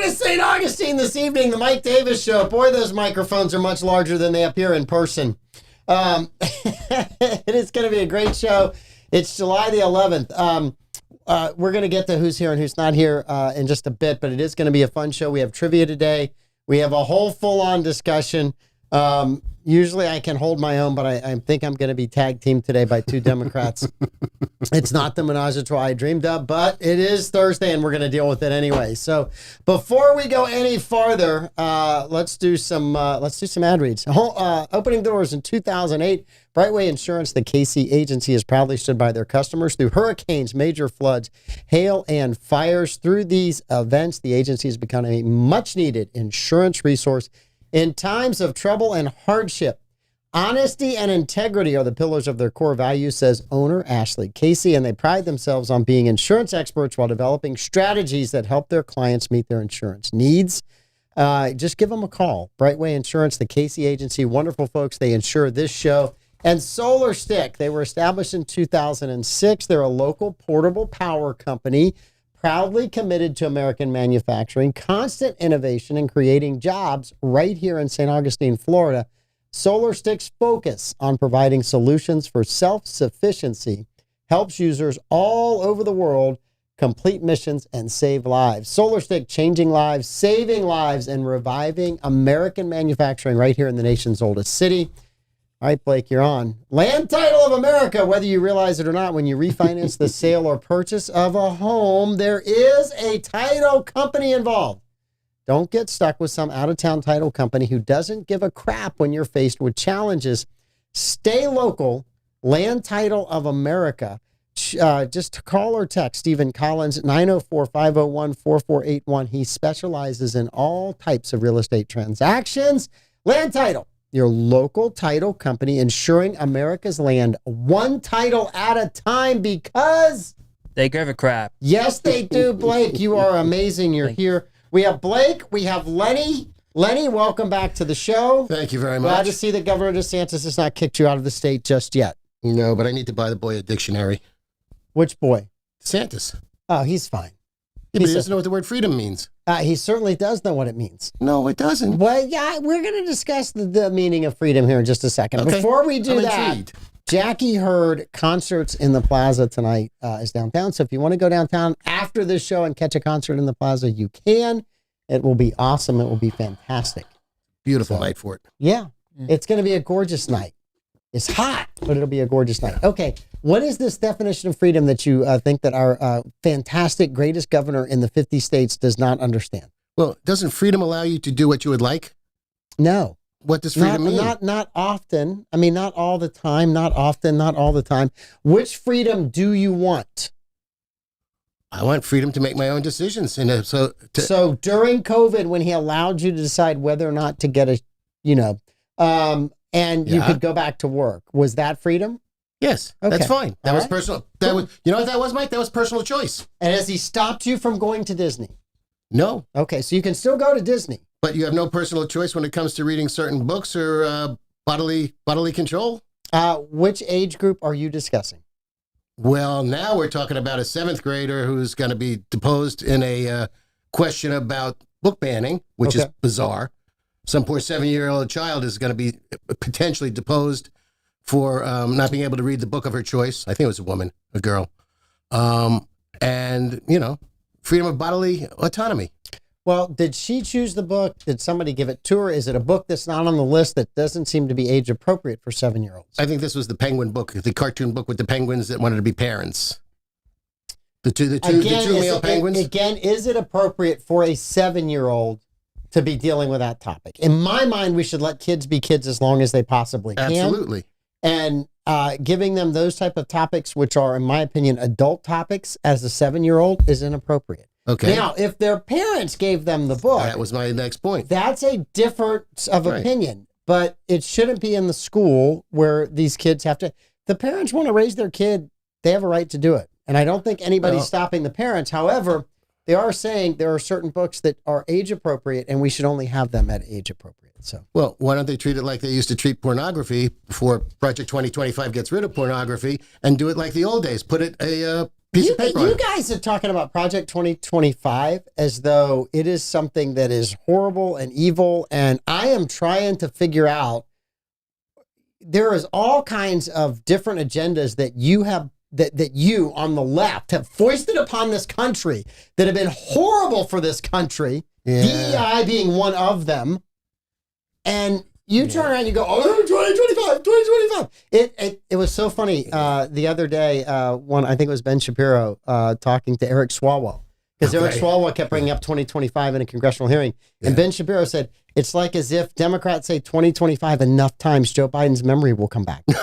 Welcome to St. Augustine this evening, the Mike Davis Show. Boy, those microphones are much larger than they appear in person. It is going to be a great show. It's July the 11th. We're going to get to who's here and who's not here in just a bit, but it is going to be a fun show. We have trivia today. We have a whole full-on discussion. Usually I can hold my own, but I think I'm going to be tag teamed today by two Democrats. It's not the menage a trois I dreamed of, but it is Thursday and we're going to deal with it anyway. So before we go any farther, let's do some ad reads. Opening doors in 2008, Brightway Insurance, the KC agency, has proudly stood by their customers through hurricanes, major floods, hail, and fires. Through these events, the agency has become a much-needed insurance resource in times of trouble and hardship. Honesty and integrity are the pillars of their core values, says owner Ashley Casey, and they pride themselves on being insurance experts while developing strategies that help their clients meet their insurance needs. Just give them a call. Brightway Insurance, the Casey agency, wonderful folks. They insure this show. And Solar Stick, they were established in 2006. They're a local portable power company, proudly committed to American manufacturing, constant innovation, and creating jobs right here in St. Augustine, Florida. Solar Stick's focus on providing solutions for self-sufficiency helps users all over the world complete missions and save lives. Solar Stick, changing lives, saving lives, and reviving American manufacturing right here in the nation's oldest city. All right, Blake, you're on. Land Title of America, whether you realize it or not, when you refinance the sale or purchase of a home, there is a title company involved. Don't get stuck with some out-of-town title company who doesn't give a crap when you're faced with challenges. Stay local. Land Title of America. Just call or text Stephen Collins, 904-501-4481. He specializes in all types of real estate transactions. Land Title, your local title company, insuring America's land one title at a time, because they give a crap. Yes, they do. Blake, you are amazing. You're here. We have Blake. We have Lenny. Lenny, welcome back to the show. Thank you very much. Glad to see that Governor DeSantis has not kicked you out of the state just yet. No, but I need to buy the boy a dictionary. Which boy? DeSantis. Oh, he's fine. Yeah, but he doesn't know what the word freedom means. He certainly does know what it means. No, it doesn't. Well, yeah, we're going to discuss the meaning of freedom here in just a second. Okay. Before we do I'm that, intrigued. Jackie Heard Concerts in the Plaza tonight is downtown. So if you want to go downtown after this show and catch a concert in the Plaza, you can. It will be awesome. It will be fantastic. Beautiful night for it. Yeah, it's going to be a gorgeous night. It's hot, but it'll be a gorgeous night. Okay, what is this definition of freedom that you think that our fantastic, greatest governor in the 50 states does not understand? Well, doesn't freedom allow you to do what you would like? No. What does freedom mean? Not often. I mean, not all the time, not often, not all the time. Which freedom do you want? I want freedom to make my own decisions. And so during COVID, when he allowed you to decide whether or not to get you could go back to work, was that freedom? Yes, okay. That's fine. That all was right. personal. That was, you know what that was, Mike? That was personal choice. And has he stopped you from going to Disney? No. Okay, so you can still go to Disney. But you have no personal choice when it comes to reading certain books or bodily control? Which age group are you discussing? Well, now we're talking about a 7th grader who's going to be deposed in a question about book banning, which is bizarre. Some poor 7-year-old child is going to be potentially deposed for not being able to read the book of her choice. I think it was a woman, a girl. And, freedom of bodily autonomy. Well, did she choose the book? Did somebody give it to her? Is it a book that's not on the list that doesn't seem to be age appropriate for 7-year-olds? I think this was the penguin book, the cartoon book with the penguins that wanted to be parents. The two male penguins. Again, is it appropriate for a 7-year-old to be dealing with that topic? In my mind, we should let kids be kids as long as they possibly can. Absolutely. And giving them those type of topics, which are, in my opinion, adult topics, as a 7-year-old is inappropriate. Okay. Now, if their parents gave them the book, that was my next point. That's a difference of opinion, but it shouldn't be in the school where these kids have to. The parents want to raise their kid; they have a right to do it, and I don't think anybody's stopping the parents. However, they are saying there are certain books that are age appropriate, and we should only have them at age appropriate. So, well, why don't they treat it like they used to treat pornography before Project 2025 gets rid of pornography, and do it like the old days? Put it piece of paper on You it. guys are talking about Project 2025 as though it is something that is horrible and evil, and I am trying to figure out, there is all kinds of different agendas that you have, that you on the left have foisted upon this country that have been horrible for this country, DEI being one of them, and you turn around and you go, oh, 2025. It was so funny. The other day, one, I think it was Ben Shapiro talking to Eric Swalwell, because Eric Swalwell kept bringing up 2025 in a congressional hearing. And Ben Shapiro said, it's like as if Democrats say 2025 enough times, Joe Biden's memory will come back. And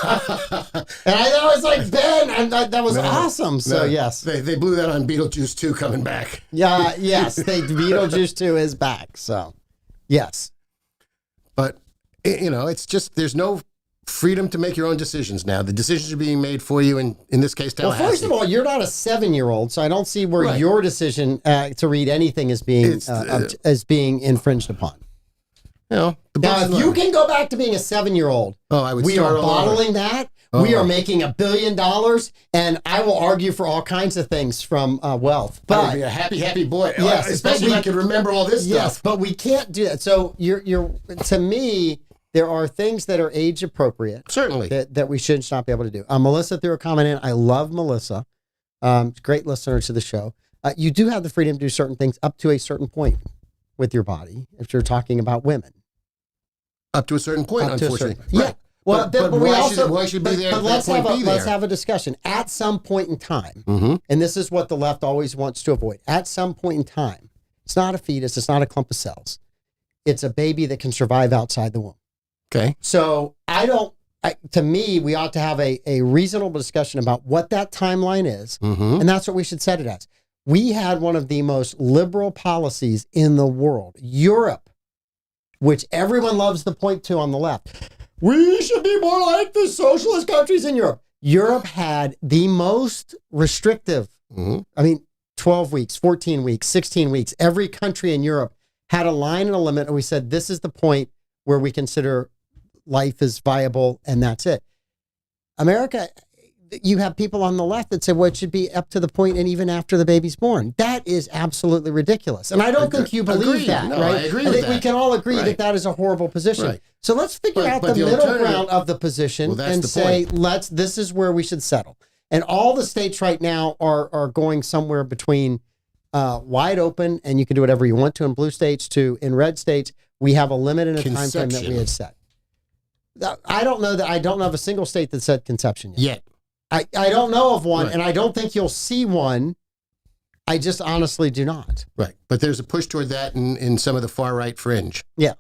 I was like, Ben, that was awesome. So, yes. They blew that on Beetlejuice 2 coming back. Yeah, yes. Beetlejuice 2 is back. So, yes. But, you know, it's just, there's no freedom to make your own decisions now. The decisions are being made for you, in this case, Tallahassee. Well, first of all, you're not a 7-year-old, so I don't see where your decision to read anything is being infringed upon. You know, now, if you can go back to being a 7-year-old, we are bottling that. We are making $1 billion, and I will argue for all kinds of things from wealth. But I would be a happy boy. Yes, especially if I could remember all this stuff. Yes, but we can't do that. So you're to me, there are things that are age appropriate. Certainly. That we should not be able to do. Melissa threw a comment in. I love Melissa. Great listener to the show. You do have the freedom to do certain things up to a certain point with your body, if you're talking about women. Up to a certain point, unfortunately. Yeah. Well, but we also, why should be there? But let's have a discussion. At some point in time, and this is what the left always wants to avoid. At some point in time, it's not a fetus. It's not a clump of cells. It's a baby that can survive outside the womb. Okay. So to me, we ought to have a reasonable discussion about what that timeline is, and that's what we should set it as. We had one of the most liberal policies in the world, Europe, which everyone loves to point to on the left. We should be more like the socialist countries in Europe. Europe had the most restrictive, 12 weeks, 14 weeks, 16 weeks. Every country in Europe had a line and a limit, and we said, this is the point where we consider life is viable, and that's it. America, you have people on the left that say, well, it should be up to the point and even after the baby's born. That is absolutely ridiculous. And I don't think you believe that, right? I agree with that. We can all agree that that is a horrible position. Right. So let's figure out the middle ground of the position and say, this is where we should settle. And all the states right now are going somewhere between wide open, and you can do whatever you want to in blue states, to in red states, we have a limit and a time frame that we had set. I don't know of a single state that said conception yet. I don't know of one, and I don't think you'll see one. I just honestly do not. Right. But there's a push toward that in some of the far right fringe. Yeah.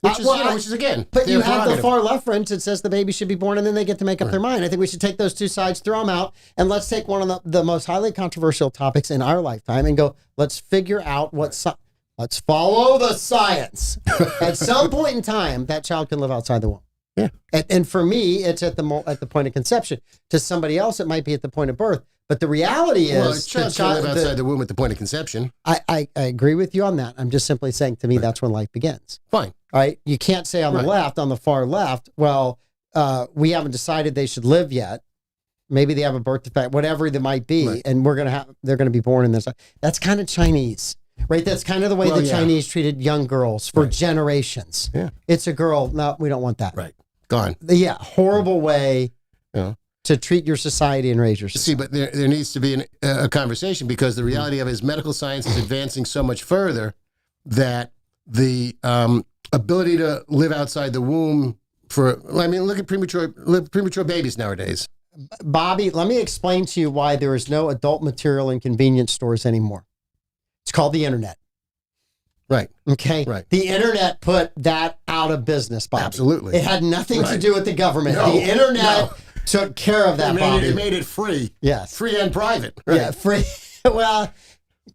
Which is again. But you have the far left fringe that says the baby should be born, and then they get to make up their mind. I think we should take those two sides, throw them out, and let's take one of the most highly controversial topics in our lifetime and go, let's figure out let's follow the science. At some point in time, that child can live outside the womb. Yeah. And for me, it's at the point of conception. To somebody else, it might be at the point of birth. But the reality is, a child can live outside the womb at the point of conception. I agree with you on that. I'm just simply saying, to me, that's when life begins. Fine. All right. You can't say on the left, on the far left, well, we haven't decided they should live yet. Maybe they have a birth defect, whatever they might be, and they're going to be born in this. That's kind of Chinese. Right, that's kind of the way the Chinese treated young girls for generations. Yeah, it's a girl. No, we don't want that. Right, gone. Yeah, horrible way to treat your society and raise your society. See, but there needs to be a conversation, because the reality of it is medical science is advancing so much further that the ability to live outside the womb look at premature babies nowadays. Bobby, let me explain to you why there is no adult material in convenience stores anymore. It's called the internet. Right. Okay. Right. The internet put that out of business, Bobby. Absolutely. It had nothing to do with the government. No, the internet took care of that, Bobby. It made it free. Yes. Free and private. Right? Yeah, free. Well,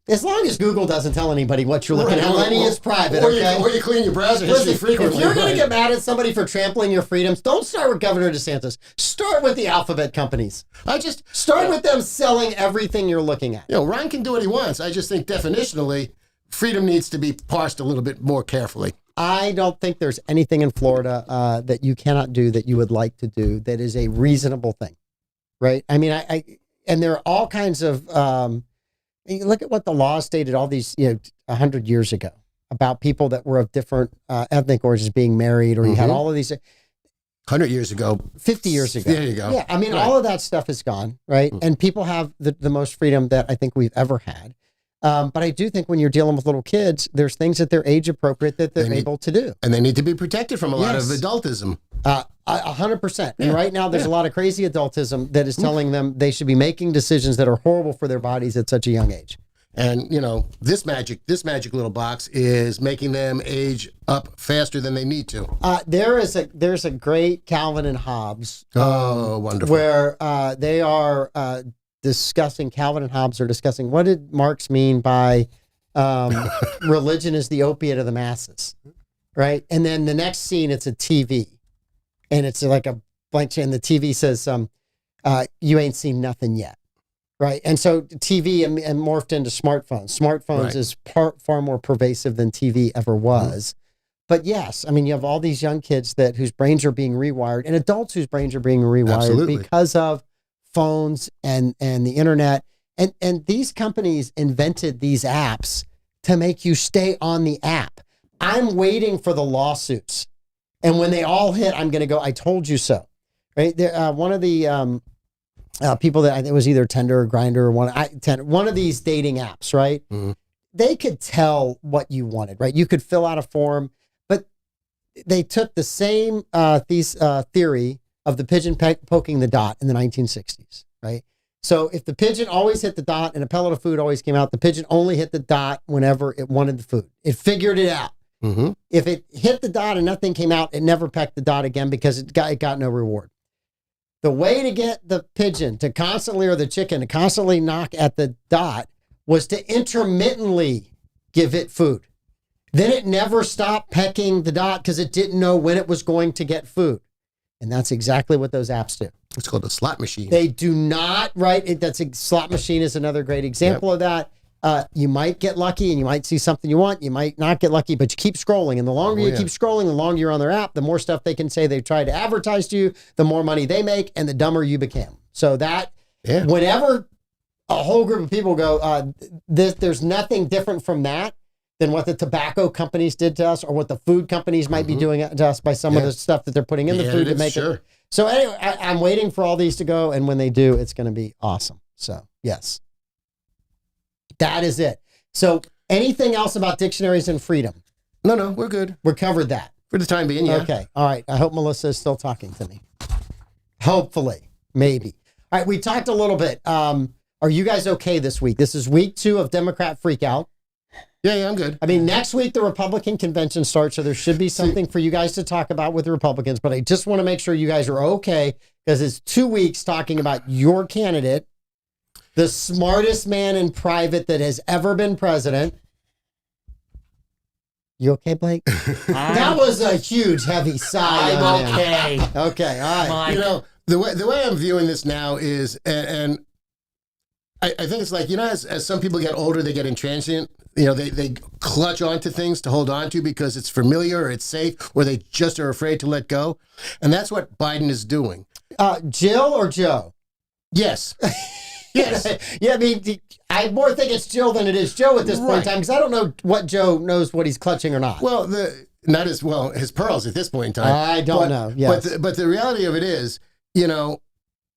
as long as Google doesn't tell anybody what you're looking at, Lenny is private, okay? Or you clean your browser history frequently. If you're going to get mad at somebody for trampling your freedoms, don't start with Governor DeSantis. Start with the alphabet companies. Start with them selling everything you're looking at. Ron can do what he wants. I just think definitionally, freedom needs to be parsed a little bit more carefully. I don't think there's anything in Florida that you cannot do that you would like to do that is a reasonable thing, right? I mean, and there are all kinds of, you look at what the law stated all these, 100 years ago about people that were of different ethnic origins being married, or you had all of these. 100 years ago. 50 years ago. There you go. Yeah, I mean, all of that stuff is gone, right? And people have the most freedom that I think we've ever had. But I do think when you're dealing with little kids, there's things that they're age appropriate that they're able to do. And they need to be protected from a lot of adultism. 100%. And right now there's a lot of crazy adultism that is telling them they should be making decisions that are horrible for their bodies at such a young age. And, this magic little box is making them age up faster than they need to. There's a great Calvin and Hobbes. Wonderful. Where they are discussing, Calvin and Hobbes are discussing, what did Marx mean by religion is the opiate of the masses, right? And then the next scene, it's a TV. And it's like a blank, and the TV says, you ain't seen nothing yet. Right. And so TV and morphed into smartphones. Smartphones is far more pervasive than TV ever was. But yes, I mean, you have all these young kids whose brains are being rewired, and adults whose brains are being rewired because of phones and the internet. And these companies invented these apps to make you stay on the app. I'm waiting for the lawsuits. And when they all hit, I'm going to go, I told you so. Right. There, one of the people that I think was either Tinder or Grindr or one of these dating apps, right? They could tell what you wanted, right? You could fill out a form, but they took the same theory of the pigeon poking the dot in the 1960s, right? So if the pigeon always hit the dot and a pellet of food always came out, the pigeon only hit the dot whenever it wanted the food. It figured it out. If it hit the dot and nothing came out, it never pecked the dot again because it got no reward. The way to get the pigeon to constantly, or the chicken to constantly knock at the dot, was to intermittently give it food. Then it never stopped pecking the dot because it didn't know when it was going to get food. And that's exactly what those apps do. It's called a slot machine. They do not, right? That's a slot machine is another great example of that. You might get lucky and you might see something you want. You might not get lucky, but you keep scrolling. And the longer you keep scrolling, the longer you're on their app, the more stuff they can say they've tried to advertise to you, the more money they make, and the dumber you become. So that whenever a whole group of people go, there's nothing different from that than what the tobacco companies did to us or what the food companies might be doing to us by some of the stuff that they're putting in the food to make it. So anyway, I'm waiting for all these to go. And when they do, it's going to be awesome. So yes. That is it. So anything else about dictionaries and freedom? No, we're good. We're covered that. For the time being, yeah. Okay. All right. I hope Melissa is still talking to me. Hopefully. Maybe. All right. We talked a little bit. Are you guys okay this week? This is week 2 of Democrat Freakout. Yeah, I'm good. I mean, next week the Republican convention starts, so there should be something for you guys to talk about with the Republicans, but I just want to make sure you guys are okay because it's 2 weeks talking about your candidate, the smartest man in private that has ever been president. You okay, Blake? That was a huge, heavy sigh. I'm okay. Okay, all right. The way I'm viewing this now is, and I think it's like, as some people get older, they get intransient. They clutch onto things to hold on to because it's familiar or it's safe, or they just are afraid to let go. And that's what Biden is doing. Jill or Joe? Yes. Yes. Yeah, I mean, I more think it's Jill than it is Joe at this point in time because I don't know what Joe knows what he's clutching or not. Well, not as well his pearls at this point in time. I don't know. Yes. But the reality of it is,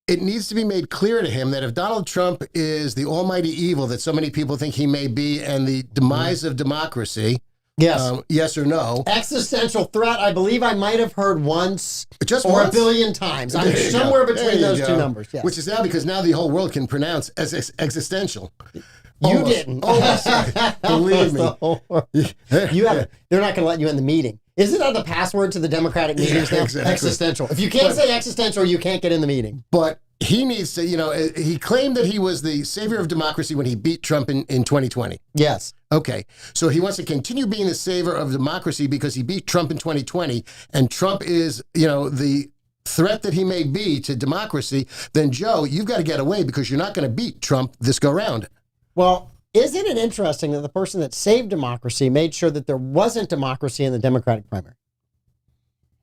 it needs to be made clear to him that if Donald Trump is the almighty evil that so many people think he may be and the demise of democracy, yes or no. Existential threat, I believe I might have heard once or once? a billion times. I'm somewhere between those two numbers. Yes. Which is now because now the whole world can pronounce as existential. You didn't. Believe me. They're not going to let you in the meeting. Isn't that the password to the Democratic meetings now? Exactly. Existential. If you can't say existential, you can't get in the meeting. But he needs to, he claimed that he was the savior of democracy when he beat Trump in 2020. Yes. Okay. So he wants to continue being the savior of democracy because he beat Trump in 2020, and Trump is, the threat that he may be to democracy. Then, Joe, you've got to get away because you're not going to beat Trump this go round. Well, isn't it interesting that the person that saved democracy made sure that there wasn't democracy in the Democratic primary?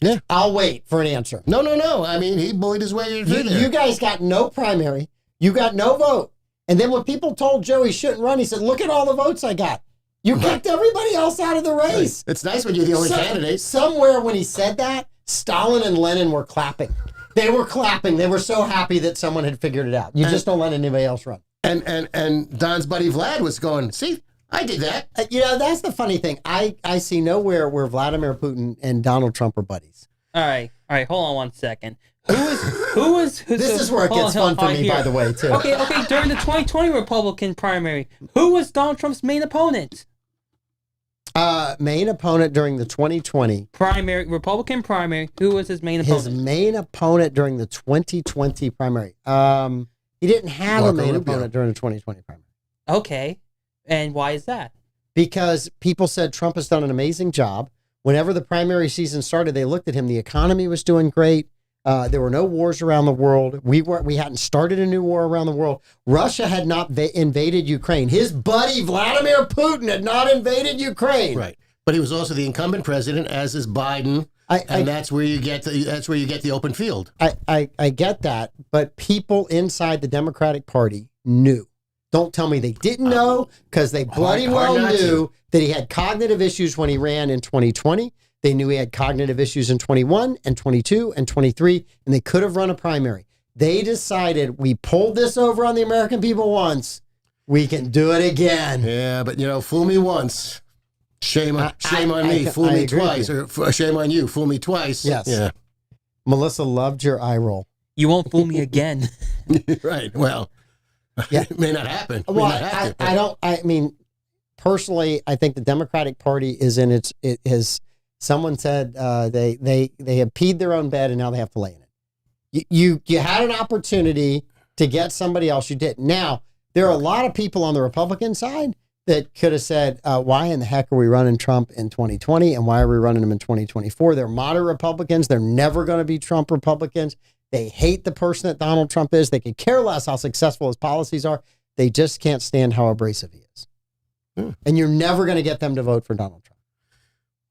Yeah. I'll wait for an answer. No. I mean, he bullied his way through there. You guys got no primary. You got no vote. And then when people told Joe he shouldn't run, he said, look at all the votes I got. You kicked everybody else out of the race. It's nice when you're the only candidate. Somewhere when he said that, Stalin and Lenin were clapping. They were clapping. They were so happy that someone had figured it out. You just don't let anybody else run. And Don's buddy Vlad was going, see, I did that. That's the funny thing. I see nowhere where Vladimir Putin and Donald Trump are buddies. All right. Hold on one second. Who is this is where it gets fun for me, by the way, too. Okay. During the 2020 Republican primary, who was Donald Trump's main opponent? Main opponent during the 2020 Republican primary. Who was his main opponent? His main opponent during the 2020 primary. He didn't have a main opponent during the 2020 primary. Okay, and why is that? Because people said Trump has done an amazing job. Whenever the primary season started, they looked at him. The economy was doing great. There were no wars around the world. We hadn't started a new war around the world. Russia had not invaded Ukraine. His buddy Vladimir Putin had not invaded Ukraine. Right, but he was also the incumbent president, as is Biden, and that's where you get the open field. I get that, but people inside the Democratic Party knew. Don't tell me they didn't know, because they bloody well knew that he had cognitive issues when he ran in 2020. They knew he had cognitive issues in 21 and 22 and 23, and they could have run a primary. They decided, we pulled this over on the American people once, we can do it again. Yeah, but fool me once, shame on me. Fool me twice, or shame on you. Fool me twice. Yes. Yeah. Melissa loved your eye roll. You won't fool me again. Right. Well, it may not happen. Well, I mean, personally, I think the Democratic Party is in it has. Someone said they have peed their own bed and now they have to lay in it. You had an opportunity to get somebody else. You didn't. Now, there are a lot of people on the Republican side that could have said, why in the heck are we running Trump in 2020 and why are we running him in 2024? They're moderate Republicans. They're never going to be Trump Republicans. They hate the person that Donald Trump is. They could care less how successful his policies are. They just can't stand how abrasive he is. And you're never going to get them to vote for Donald Trump.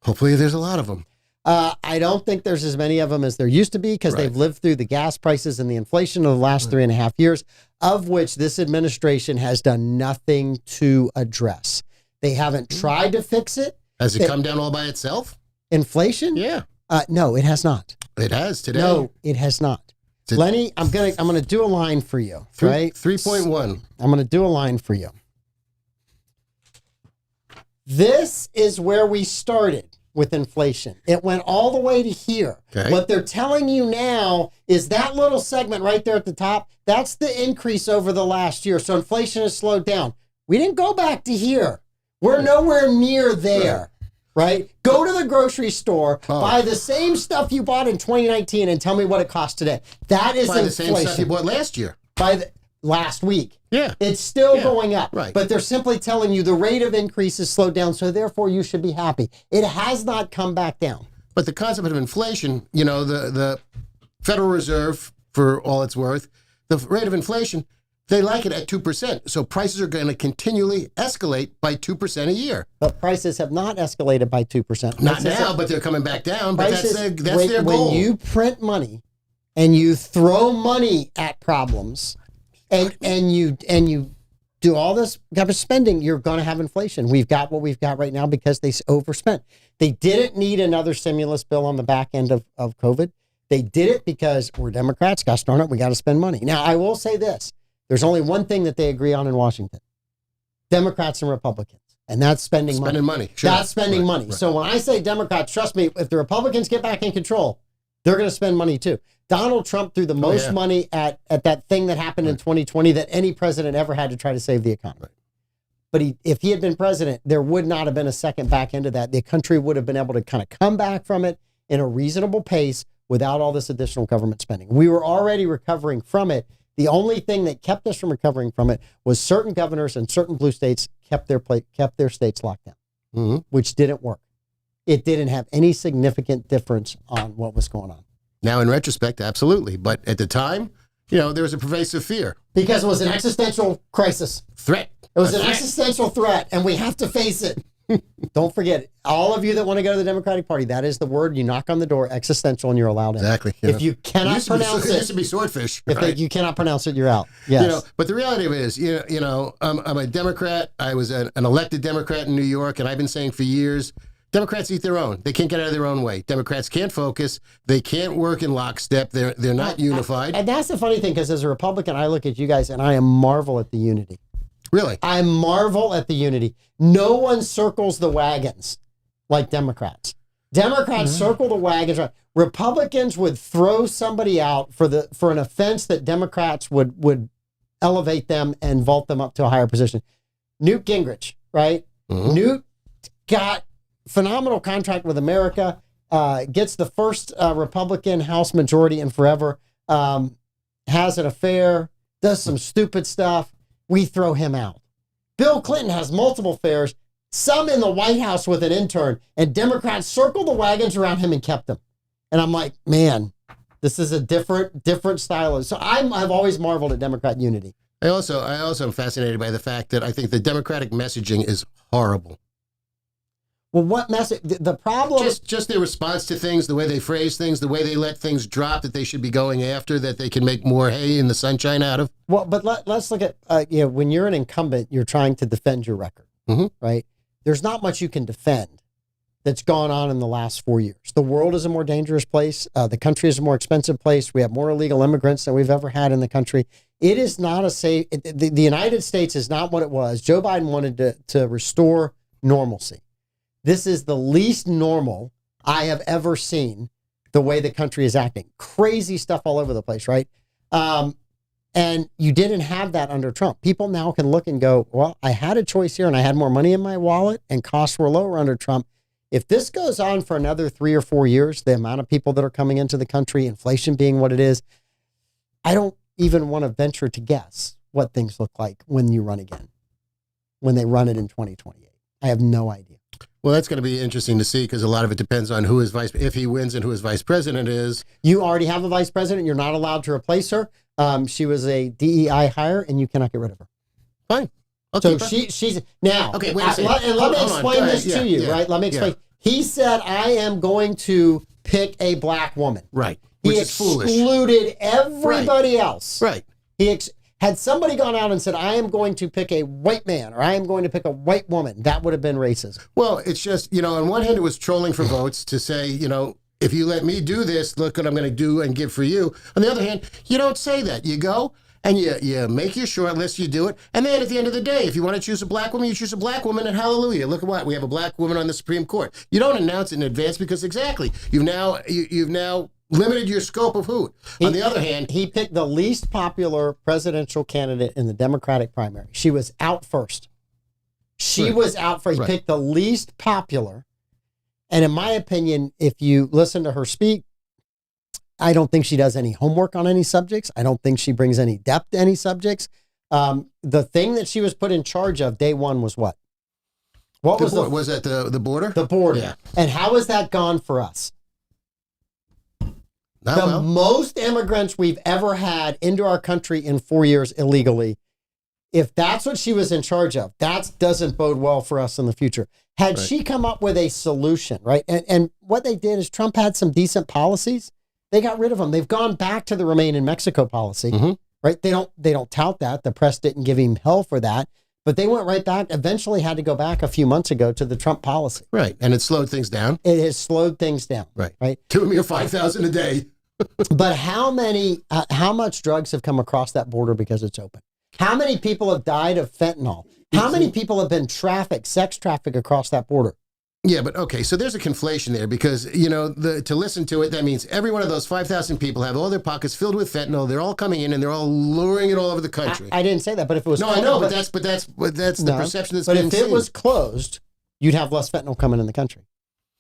Hopefully there's a lot of them. I don't think there's as many of them as there used to be, because they've lived through the gas prices and the inflation of the last 3.5 years, of which this administration has done nothing to address. They haven't tried to fix it. Has it come down all by itself? Inflation? Yeah. No, it has not. It has today. No, it has not. Lenny, I'm gonna do a line for you. Right? 3.1. I'm gonna do a line for you. This is where we started with inflation. It went all the way to here. Okay. What they're telling you now is that little segment right there at the top, that's the increase over the last year. So inflation has slowed down. We didn't go back to here. We're nowhere near there, right? Go to the grocery store, buy the same stuff you bought in 2019 and tell me what it costs today. That is inflation. Buy the same stuff you bought last year. Last week. Yeah. It's still going up. Right. But they're simply telling you the rate of increase has slowed down, so therefore you should be happy. It has not come back down. But the concept of inflation, the Federal Reserve, for all it's worth, the rate of inflation, they like it at 2%. So prices are going to continually escalate by 2% a year. But prices have not escalated by 2%. Not now, but they're coming back down. But that's their goal. When you print money and you throw money at problems, and you do all this type of spending, you're going to have inflation. We've got what we've got right now because they overspent. They didn't need another stimulus bill on the back end of COVID. They did it because we're Democrats. Gosh darn it, we got to spend money. Now, I will say this. There's only one thing that they agree on in Washington. Democrats and Republicans. And that's spending money. Sure. That's spending money. Right. So when I say Democrats, trust me, if the Republicans get back in control, they're going to spend money too. Donald Trump threw the most money at that thing that happened in 2020 that any president ever had to try to save the economy. But if he had been president, there would not have been a second back into that. The country would have been able to kind of come back from it in a reasonable pace without all this additional government spending. We were already recovering from it. The only thing that kept us from recovering from it was certain governors and certain blue states kept their states locked down, which didn't work. It didn't have any significant difference on what was going on. Now, in retrospect, absolutely. But at the time, there was a pervasive fear. Because it was an existential crisis. Threat. It was an existential threat, and we have to face it. Don't forget, all of you that want to go to the Democratic Party, that is the word. You knock on the door, existential, and you're allowed in. Exactly. If you cannot pronounce it used to be swordfish. If you cannot pronounce it, you're out. Yes. But the reality of it is, I'm a Democrat. I was an elected Democrat in New York, and I've been saying for years, Democrats eat their own. They can't get out of their own way. Democrats can't focus. They can't work in lockstep. They're not unified. And that's the funny thing, because as a Republican, I look at you guys and I marvel at the unity. Really? I marvel at the unity. No one circles the wagons like Democrats. Democrats circle the wagons. Republicans would throw somebody out for an offense that Democrats would elevate them and vault them up to a higher position. Newt Gingrich, right? Mm-hmm. Newt got phenomenal contract with America, gets the first Republican House majority in forever, has an affair, does some stupid stuff. We throw him out. Bill Clinton has multiple affairs, some in the White House with an intern, and Democrats circled the wagons around him and kept him. And I'm like, man, this is a different style. So I've always marveled at Democrat unity. I also am fascinated by the fact that I think the Democratic messaging is horrible. Well, what message? The problem... Just their response to things, the way they phrase things, the way they let things drop that they should be going after, that they can make more hay in the sunshine out of. Well, but let's look at, when you're an incumbent, you're trying to defend your record, right? There's not much you can defend that's gone on in the last 4 years. The world is a more dangerous place. The country is a more expensive place. We have more illegal immigrants than we've ever had in the country. It is not a safe... The United States is not what it was. Joe Biden wanted to restore normalcy. This is the least normal I have ever seen, the way the country is acting. Crazy stuff all over the place, right? And you didn't have that under Trump. People now can look and go, well, I had a choice here and I had more money in my wallet and costs were lower under Trump. If this goes on for another 3 or 4 years, the amount of people that are coming into the country, inflation being what it is, I don't even want to venture to guess what things look like when you run again, when they run it in 2028. I have no idea. Well, that's going to be interesting to see, because a lot of it depends on if he wins and who his vice president is. You already have a vice president. You're not allowed to replace her. She was a DEI hire, and you cannot get rid of her. Fine. So she's now. Okay, wait a second. Let me explain this to you, right? Let me explain. Yeah. He said, "I am going to pick a black woman." Right. Which is foolish. He excluded everybody else. Right. Had somebody gone out and said, I am going to pick a white man or I am going to pick a white woman, that would have been racism. Well, it's just, on one hand, it was trolling for votes to say, if you let me do this, look what I'm going to do and give for you. On the other hand, you don't say that. You go and you make your short list, you do it. And then at the end of the day, if you want to choose a black woman, you choose a black woman, and hallelujah. Look at what we have, a black woman on the Supreme Court. You don't announce it in advance, because exactly, you've now limited your scope of who. On the other hand, he picked the least popular presidential candidate in the Democratic primary. She was out first. He picked the least popular. And in my opinion, if you listen to her speak, I don't think she does any homework on any subjects. I don't think she brings any depth to any subjects. The thing that she was put in charge of day one was what? Was that the border? The border. Yeah. And how has that gone for us? Most immigrants we've ever had into our country in 4 years illegally. If that's what she was in charge of, that doesn't bode well for us in the future. Had she come up with a solution, right? And what they did is Trump had some decent policies. They got rid of them. They've gone back to the Remain in Mexico policy, right? They don't tout that. The press didn't give him hell for that. But they went right back, eventually had to go back a few months ago to the Trump policy. Right. And it slowed things down. It has slowed things down. Right. To a mere 5,000 a day. But how much drugs have come across that border because it's open? How many people have died of fentanyl? How many people have been sex trafficked across that border? Yeah, but okay, so there's a conflation there, because, to listen to it, that means every one of those 5,000 people have all their pockets filled with fentanyl. They're all coming in and they're all luring it all over the country. I didn't say that, but if it was... No, I know, but that's the perception that's being seen. But if it was closed, you'd have less fentanyl coming in the country.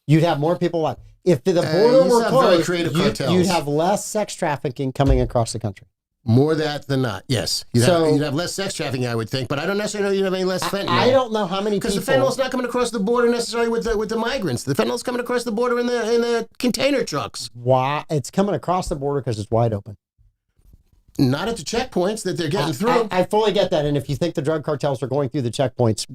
You'd have more people alive. If the border were closed, you'd have less sex trafficking coming across the country. More that than not, yes. You'd have less sex trafficking, I would think, but I don't necessarily know you'd have any less fentanyl. I don't know how many people... Because the fentanyl's not coming across the border necessarily with the migrants. The fentanyl's coming across the border in the container trucks. Why? It's coming across the border because it's wide open. Not at the checkpoints that they're getting through. I fully get that, and if you think the drug cartels are going through the checkpoints,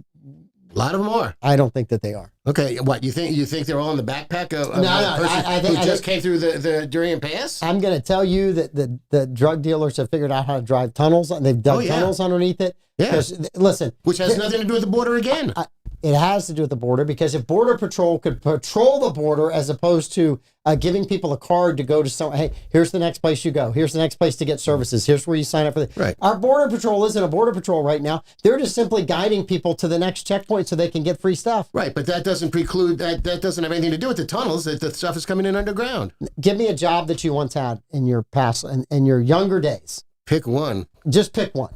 A lot of them are. I don't think that they are. Okay, what you think they're all in the backpack of No, the person I think who just came through the Darien Pass? I'm going to tell you that the drug dealers have figured out how to drive tunnels, and they've dug tunnels underneath it. Yeah. Listen, Which has nothing to do with the border again. it has to do with the border, because if Border Patrol could patrol the border as opposed to giving people a card to go to some, hey, here's the next place you go. Here's the next place to get services. Here's where you sign up for the. Right. Our Border Patrol isn't a Border Patrol right now. They're just simply guiding people to the next checkpoint so they can get free stuff. Right, but that doesn't preclude, that doesn't have anything to do with the tunnels. That the stuff is coming in underground. Give me a job that you once had in your past, in your younger days. Pick one. Just pick one.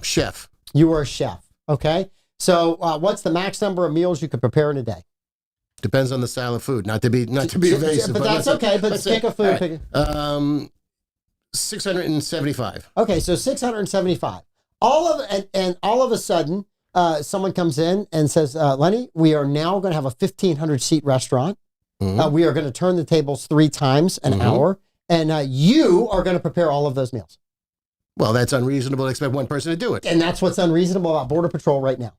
Chef. You were a chef. Okay. So what's the max number of meals you could prepare in a day? Depends on the style of food. Not to be evasive, but that's okay. But pick a food. Right. 675. Okay, so 675. All of a sudden, someone comes in and says, Lenny, we are now going to have a 1,500 seat restaurant. Mm-hmm. We are going to turn the tables 3 times an hour, and you are going to prepare all of those meals. Well, that's unreasonable to expect one person to do it. And that's what's unreasonable about Border Patrol right now.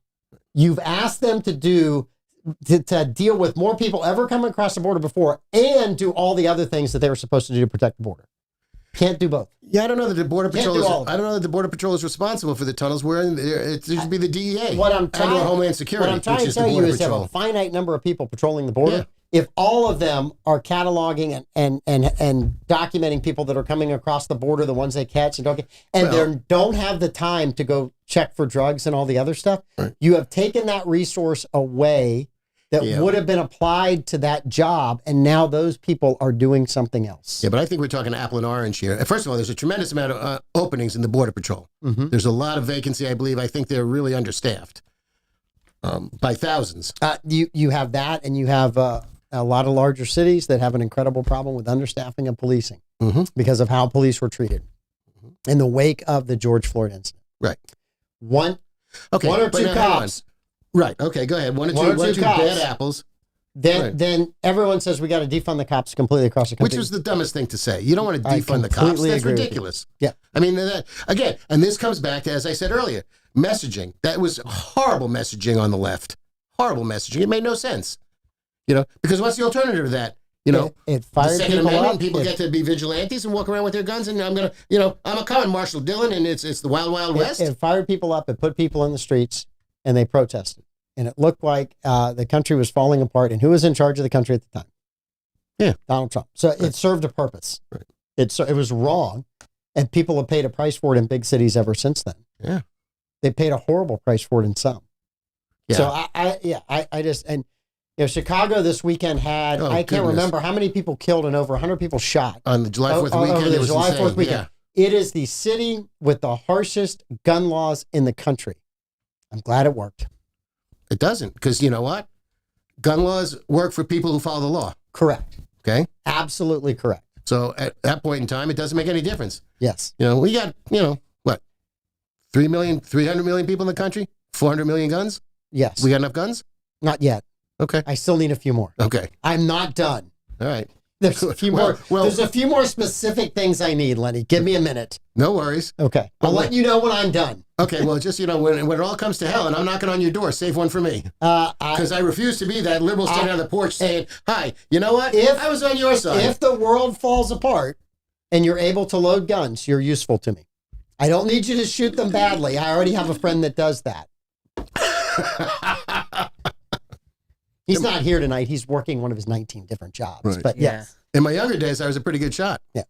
You've asked them to deal with more people ever coming across the border before, and do all the other things that they were supposed to do to protect the border. Can't do both. Yeah, I don't know that the Border Patrol do is. all of it. I don't know that the Border Patrol is responsible for the tunnels. It should be the DEA. What I'm trying, and Homeland Security. What I'm trying to tell you is you have a finite number of people patrolling the border. Yeah. If all of them are cataloging and documenting people that are coming across the border, the ones they catch and they don't have the time to go check for drugs and all the other stuff, right. You have taken that resource away that would have been applied to that job, and now those people are doing something else. Yeah, but I think we're talking apple and orange here. First of all, there's a tremendous amount of openings in the Border Patrol. Mm-hmm. There's a lot of vacancy, I believe. I think they're really understaffed by thousands. You have that, and you have a lot of larger cities that have an incredible problem with understaffing and policing because of how police were treated in the wake of the George Floyd incident. Right. One or two cops. Right. Okay. Go ahead. One or two bad apples. Then everyone says we got to defund the cops completely across the country. Which was the dumbest thing to say. You don't want to defund the cops. That's ridiculous. Yeah. I mean, again, and this comes back to, as I said earlier, messaging. That was horrible messaging on the left. Horrible messaging. It made no sense. Because what's the alternative to that? It fired the Second people Amendment, up. People get to be vigilantes and walk around with their guns, and I'm a common Marshall Dillon, and it's the Wild Wild West. It fired people up. It put people in the streets, and they protested. And it looked like the country was falling apart. And who was in charge of the country at the time? Yeah. Donald Trump. So it served a purpose. Right. It was wrong. And people have paid a price for it in big cities ever since then. Yeah. They paid a horrible price for it in some. Yeah. So I just, and Chicago this weekend had, I can't remember how many people killed and over 100 people shot. On the July 4th weekend. Over the July 4th weekend. Yeah. It is the city with the harshest gun laws in the country. I'm glad it worked. It doesn't, because you know what? Gun laws work for people who follow the law. Correct. Okay? Absolutely correct. So at that point in time, it doesn't make any difference. Yes. We got, what? 300 million people in the country? 400 million guns? Yes. We got enough guns? Not yet. Okay. I still need a few more. Okay. I'm not done. All right. There's a few more. There's a few more specific things I need, Lenny. Give me a minute. No worries. Okay. I'll let you know when I'm done. Okay. Well, just, when it all comes to hell and I'm knocking on your door, save one for me. Because I refuse to be that liberal standing on the porch saying, hi, you know what? I was on your side. If the world falls apart and you're able to load guns, you're useful to me. I don't need you to shoot them badly. I already have a friend that does that. He's not here tonight. He's working one of his 19 different jobs. Right. But yes. In my younger days, I was a pretty good shot. Yeah.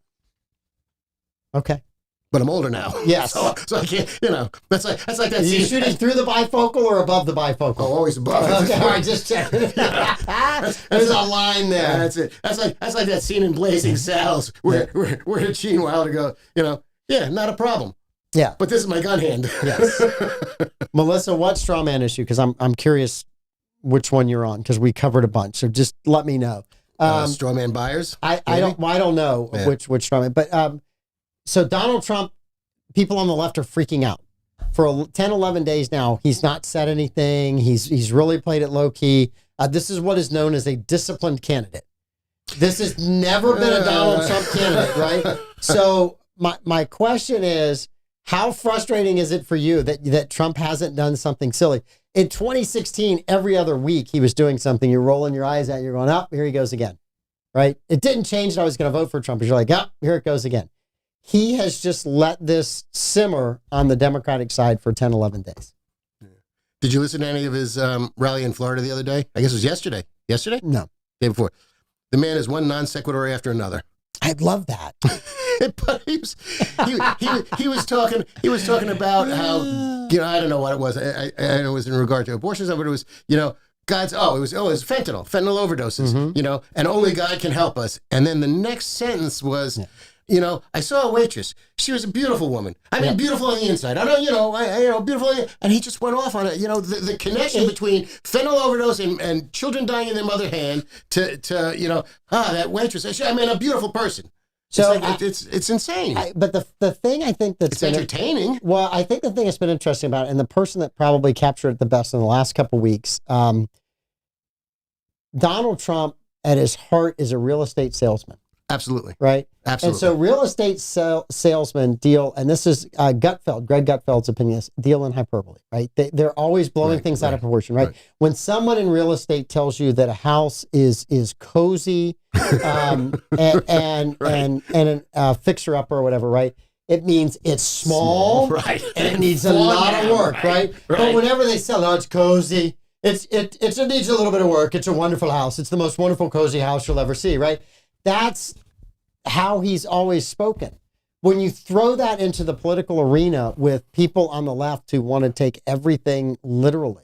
Okay. But I'm older now. Yes. So I can't, that's like that. Are you shooting through the bifocal or above the bifocal? Oh, always above. Okay, all right, just checking. There's a line there. That's it. That's like that scene in Blazing Saddles where Gene Wilder goes, not a problem. Yeah. But this is my gun hand. Yes. Melissa, what straw man issue? Because I'm curious which one you're on, because we covered a bunch. So just let me know. Straw man buyers? I don't know which straw man. But so Donald Trump, people on the left are freaking out. For 10, 11 days now, he's not said anything. He's really played it low key. This is what is known as a disciplined candidate. This has never been a Donald Trump candidate, right? So my question is, How frustrating is it for you that Trump hasn't done something silly? In 2016, every other week he was doing something. You're rolling your eyes at it. You're going, oh, here he goes again, right? It didn't change that I was going to vote for Trump. You're like, oh, here it goes again. He has just let this simmer on the Democratic side for 10, 11 days. Did you listen to any of his rally in Florida the other day? I guess it was yesterday. Yesterday? No. Day before. The man is one non sequitur after another. I love that. But he was talking about how, I don't know what it was. I know it was in regard to abortions, but it was, it was fentanyl overdoses, and only God can help us. And then the next sentence was, I saw a waitress. She was a beautiful woman. I mean, beautiful on the inside. I don't, beautiful. And he just went off on it. The connection between fentanyl overdose and children dying in their mother hand to that waitress. I mean, a beautiful person. So it's insane. But the thing I think that's entertaining. I think the thing that's been interesting about it, and the person that probably captured it the best in the last couple of weeks, Donald Trump at his heart is a real estate salesman. Absolutely. Right? Absolutely. And so real estate salesmen deal, and this is Greg Gutfeld's opinion, is deal in hyperbole, right? They're always blowing things out of proportion, right? When someone in real estate tells you that a house is cozy and a fixer-upper or whatever, right? It means it's small right? And it needs a lot of work, right? But whenever they sell, it's cozy. It needs a little bit of work. It's a wonderful house. It's the most wonderful, cozy house you'll ever see, right? That's how he's always spoken. When you throw that into the political arena with people on the left who want to take everything literally,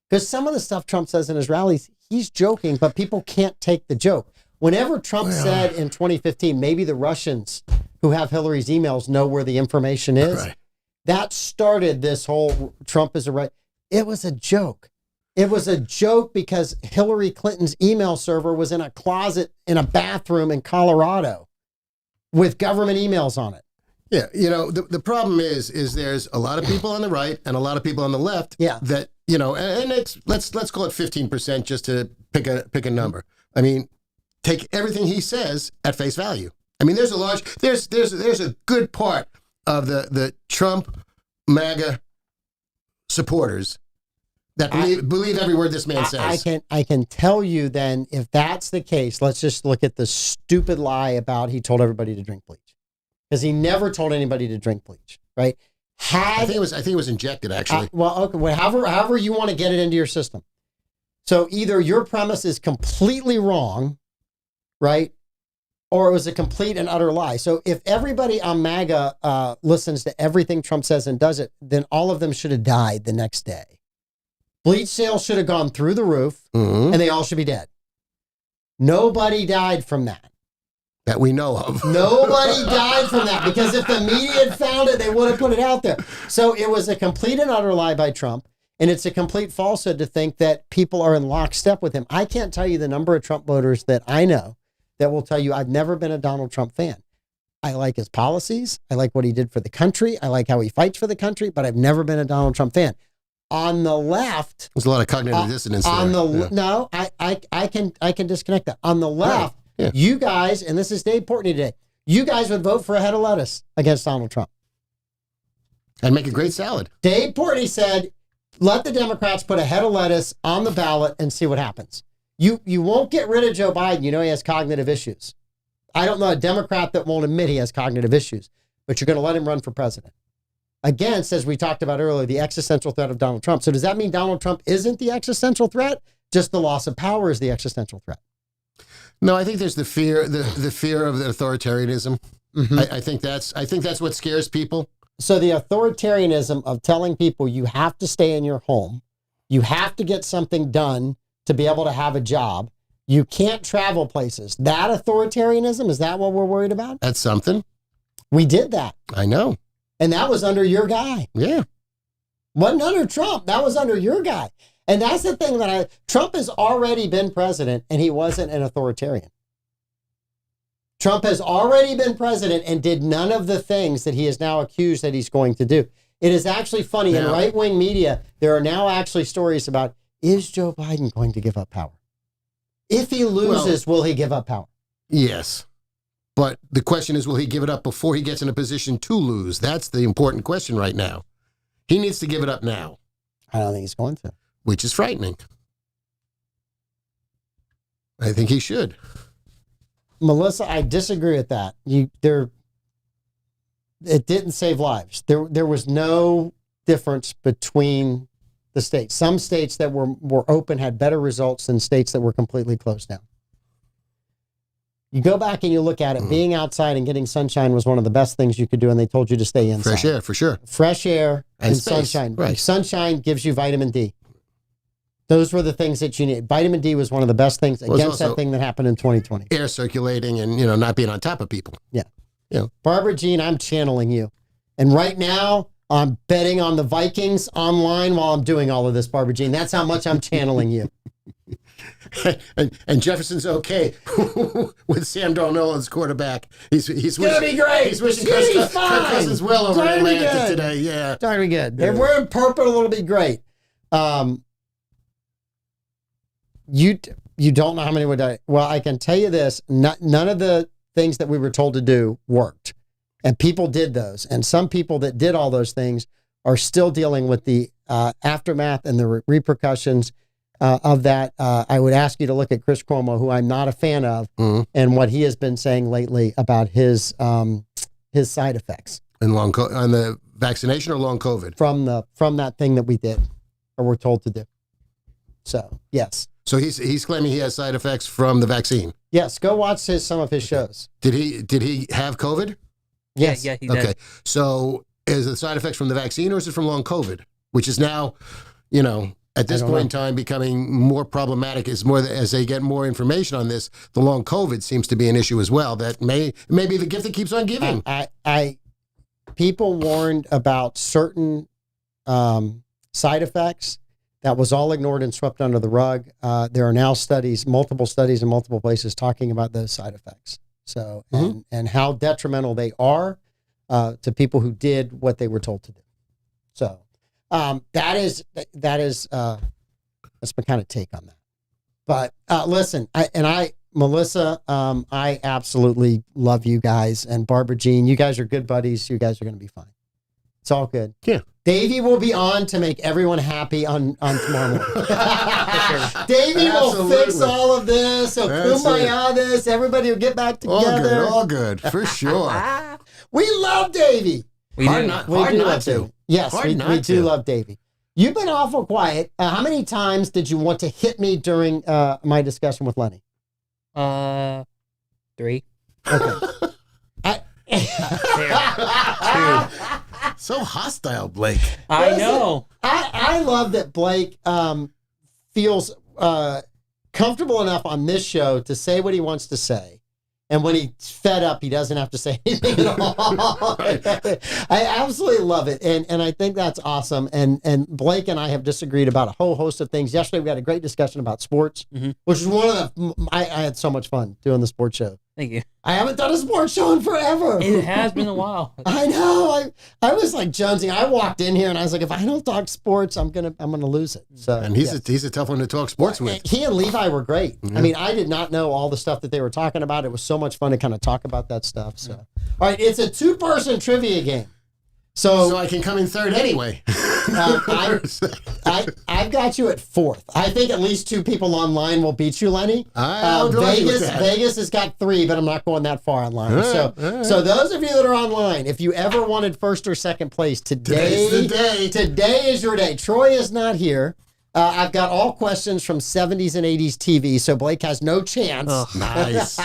because some of the stuff Trump says in his rallies, he's joking, but people can't take the joke. Whenever Trump said in 2015, maybe the Russians who have Hillary's emails know where the information is, that started this whole Trump is a right. It was a joke. It was a joke because Hillary Clinton's email server was in a closet in a bathroom in Colorado with government emails on it. Yeah, the problem is there's a lot of people on the right and a lot of people on the left that, and it's let's call it 15% just to pick a number. I mean, take everything he says at face value. I mean, there's a good part of the Trump MAGA supporters that believe every word this man says. I can tell you then, if that's the case, let's just look at the stupid lie about he told everybody to drink bleach, because he never told anybody to drink bleach, right? I think it was injected actually. However you want to get it into your system. So either your premise is completely wrong, right, or it was a complete and utter lie. So if everybody on MAGA listens to everything Trump says and does it, then all of them should have died the next day. Bleach sales should have gone through the roof, and they all should be dead. Nobody died from that. That we know of. Nobody died from that, because if the media had found it, they would have put it out there. So it was a complete and utter lie by Trump, and it's a complete falsehood to think that people are in lockstep with him. I can't tell you the number of Trump voters that I know that will tell you I've never been a Donald Trump fan. I like his policies. I like what he did for the country. I like how he fights for the country, but I've never been a Donald Trump fan. On the left, there's a lot of cognitive dissonance there. No, I can disconnect that. On the left, you guys, and this is Dave Portnoy today, you guys would vote for a head of lettuce against Donald Trump. And make a great salad. Dave Portnoy said, let the Democrats put a head of lettuce on the ballot and see what happens. You won't get rid of Joe Biden. You know he has cognitive issues. I don't know a Democrat that won't admit he has cognitive issues, but you're going to let him run for president. Against, as we talked about earlier, the existential threat of Donald Trump. So does that mean Donald Trump isn't the existential threat? Just the loss of power is the existential threat. No, I think there's the fear, the fear of the authoritarianism. Mm-hmm. I think that's what scares people. So the authoritarianism of telling people you have to stay in your home, you have to get something done to be able to have a job, you can't travel places. That authoritarianism, is that what we're worried about? That's something. We did that. I know. And that was under your guy. Yeah. Wasn't under Trump. That was under your guy. And that's the thing Trump has already been president and he wasn't an authoritarian. Trump has already been president and did none of the things that he is now accused that he's going to do. It is actually funny. In right-wing media, there are now actually stories about, is Joe Biden going to give up power? If he loses, will he give up power? Yes. But the question is, will he give it up before he gets in a position to lose? That's the important question right now. He needs to give it up now. I don't think he's going to. Which is frightening. I think he should. Melissa, I disagree with that. It didn't save lives. There was no difference between the states. Some states that were open had better results than states that were completely closed down. You go back and you look at it, being outside and getting sunshine was one of the best things you could do, and they told you to stay inside. Fresh air, for sure. Fresh air and space. sunshine. Right. Sunshine gives you vitamin D. Those were the things that you need. Vitamin D was one of the best things against that thing that happened in 2020. Air circulating and, not being on top of people. Yeah. Barbara Jean, I'm channeling you. And right now, I'm betting on the Vikings online while I'm doing all of this, Barbara Jean. That's how much I'm channeling you. and Jefferson's okay with Sam Darnold as quarterback. He's gonna be great. He's wishing Kirk Cousins well over Atlanta today. Yeah, it's not gonna be good. If we're in purple, it'll be great. You don't know how many would die. Well, I can tell you this: none of the things that we were told to do worked, and people did those. And some people that did all those things are still dealing with the aftermath and the repercussions of that. I would ask you to look at Chris Cuomo, who I'm not a fan of, and what he has been saying lately about his side effects. And on the vaccination or long COVID? From that thing that we did or were told to do. So, yes. So he's claiming he has side effects from the vaccine. Yes, go watch some of his shows. Did he have COVID? Yes. Yeah, he did. Okay. So is it side effects from the vaccine or is it from long COVID? Which is now, at this point in time becoming more problematic as they get more information on this. The long COVID seems to be an issue as well. That may be the gift that keeps on giving. People warned about certain side effects. That was all ignored and swept under the rug. There are now multiple studies in multiple places talking about those side effects. So, and how detrimental they are to people who did what they were told to do. So, that's my kind of take on that. But listen, Melissa, I absolutely love you guys, and Barbara Jean, you guys are good buddies. You guys are going to be fine. It's all good. Yeah. Davey will be on to make everyone happy on tomorrow morning. Davey will fix all of this. So kumbaya this. Everybody will get back together. All good, for sure. We love Davey. We do. Hard not to. Yes, we do love Davey. You've been awful quiet. How many times did you want to hit me during my discussion with Lenny? 3. Okay. Two. So hostile, Blake. I know. I love that Blake feels comfortable enough on this show to say what he wants to say. And when he's fed up, he doesn't have to say anything at all. I absolutely love it. And I think that's awesome. And Blake and I have disagreed about a whole host of things. Yesterday, we had a great discussion about sports, which is one of the, I had so much fun doing the sports show. Thank you. I haven't done a sports show in forever. It has been a while. I know. I was like jonesing. I walked in here and I was like, if I don't talk sports, I'm gonna lose it. So and he's a tough one to talk sports with. He and Levi were great. I mean, I did not know all the stuff that they were talking about. It was so much fun to kind of talk about that stuff. So, all right, it's a 2-person trivia game. So I can come in third anyway. I've got you at 4th. I think at least 2 people online will beat you, Lenny. Vegas has got 3, but I'm not going that far online. So those of you that are online, if you ever wanted 1st or 2nd place, today's the day. Today is your day. Troy is not here. I've got all questions from 70s and 80s TV, so Blake has no chance. Oh, nice.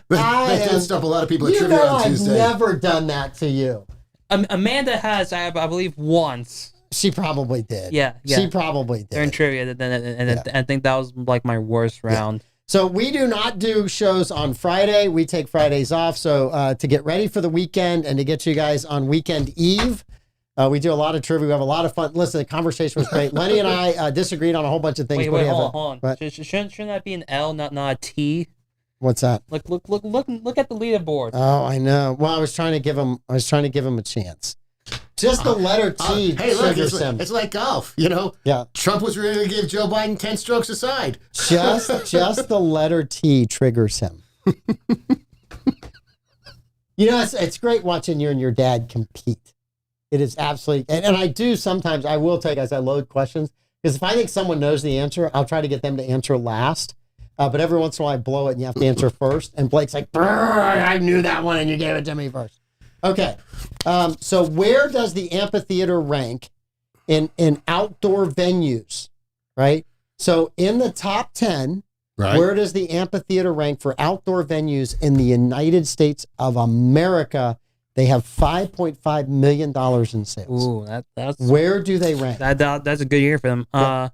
That did stop a lot of people at trivia on Tuesday. I've never done that to you. Amanda has, I believe, once. She probably did. Yeah. She probably did. During trivia, and I think that was like my worst round. Yeah. So we do not do shows on Friday. We take Fridays off. So to get ready for the weekend and to get you guys on weekend eve, we do a lot of trivia. We have a lot of fun. Listen, the conversation was great. Lenny and I disagreed on a whole bunch of things. Wait, hold on. Shouldn't that be an L, not a T? What's that? Look at the leaderboard. Oh, I know. Well, I was trying to give him a chance. Just the letter T Hey, look, triggers him. it's like golf, you know? Yeah. Trump was ready to give Joe Biden 10 strokes aside. Just the letter T triggers him. You know, it's great watching you and your dad compete. It is absolutely, and I do sometimes, I will take as I load questions, because if I think someone knows the answer, I'll try to get them to answer last. But every once in a while I blow it and you have to answer first. And Blake's like, I knew that one and you gave it to me first. Okay. So where does the amphitheater rank in outdoor venues, right? So in the top 10, Right. where does the amphitheater rank for outdoor venues in the United States of America? They have $5.5 million in sales. Ooh, that's Where do they rank? that's a good year for them. Yeah.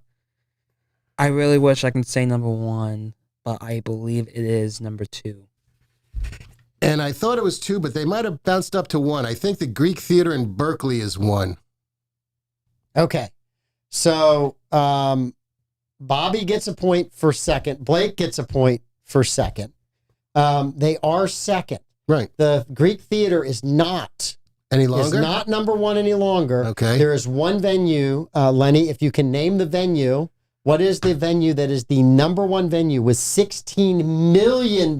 I really wish I could say number 1, but I believe it is number 2. And I thought it was 2, but they might have bounced up to 1. I think the Greek Theater in Berkeley is 1. Okay. So Bobby gets a point for second. Blake gets a point for second. They are second. Right. The Greek Theater is not Any longer? Is not number 1 any longer. Okay. There is one venue, Lenny, if you can name the venue. What is the venue that is the number 1 venue with $16 million?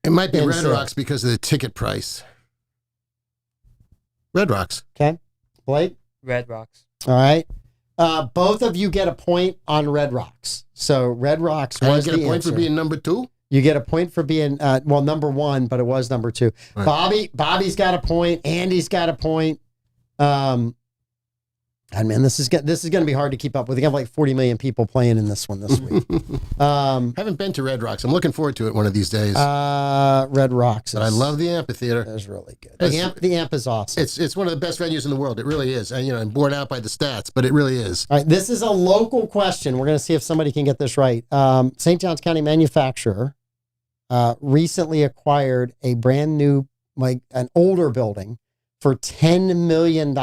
It might be in Red sales? Rocks because of the ticket price. Red Rocks. Okay. Blake? Red Rocks. All right. Both of you get a point on Red Rocks. So Red Rocks And was you get the a point answer. for being number 2? You get a point for being, number 1, but it was number 2. Right. Bobby's got a point. Andy's got a point. And man, this is going to be hard to keep up with. We have like 40 million people playing in this one this week. Haven't been to Red Rocks. I'm looking forward to it one of these days. Red Rocks. But I love the amphitheater. It's really good. It's- The amp is awesome. It's one of the best venues in the world. It really is. And, I'm borne out by the stats, but it really is. All right, this is a local question. We're going to see if somebody can get this right. St. Johns County manufacturer recently acquired a brand new, like an older building for $10 million.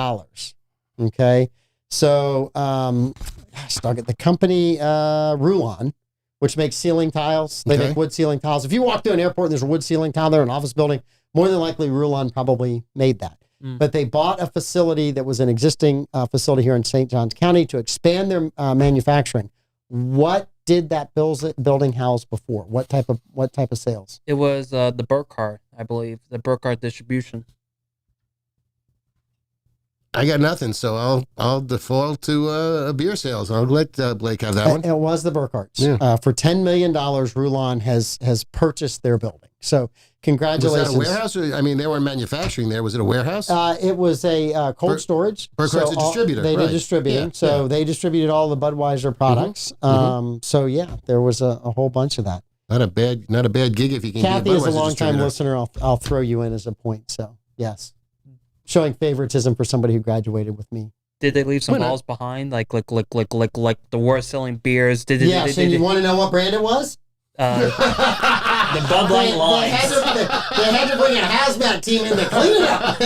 Okay. So, the company Rulon, which makes ceiling tiles, they Okay. make wood ceiling tiles. If you walk through an airport and there's a wood ceiling tile there, an office building, more than likely Rulon probably made that. But they bought a facility that was an existing facility here in St. Johns County to expand their manufacturing. What did that building house before? What type of sales? It was the Burkhardt, I believe, the Burkhardt distribution. I got nothing, so I'll default to beer sales. I'll let Blake have that one. It was the Burkhardts. Yeah. For $10 million, Rulon has purchased their building. So Was congratulations. that a warehouse? They weren't manufacturing there. Was it a warehouse? It was a cold storage. Burkhardt's a distributor, They right. did distributing. Yeah, So they distributed all the Budweiser products. So yeah, there was a whole bunch of that. Not a bad gig if you can Kathy be a is a Budweiser longtime distributor. listener. I'll throw you in as a point. So yes, showing favoritism for somebody who graduated with me. Did they leave some Why not? balls behind, like the worst selling beers? Yes, and you want to know what brand it was? the Bud Light They lines? had to bring a hazmat team in to clean it up.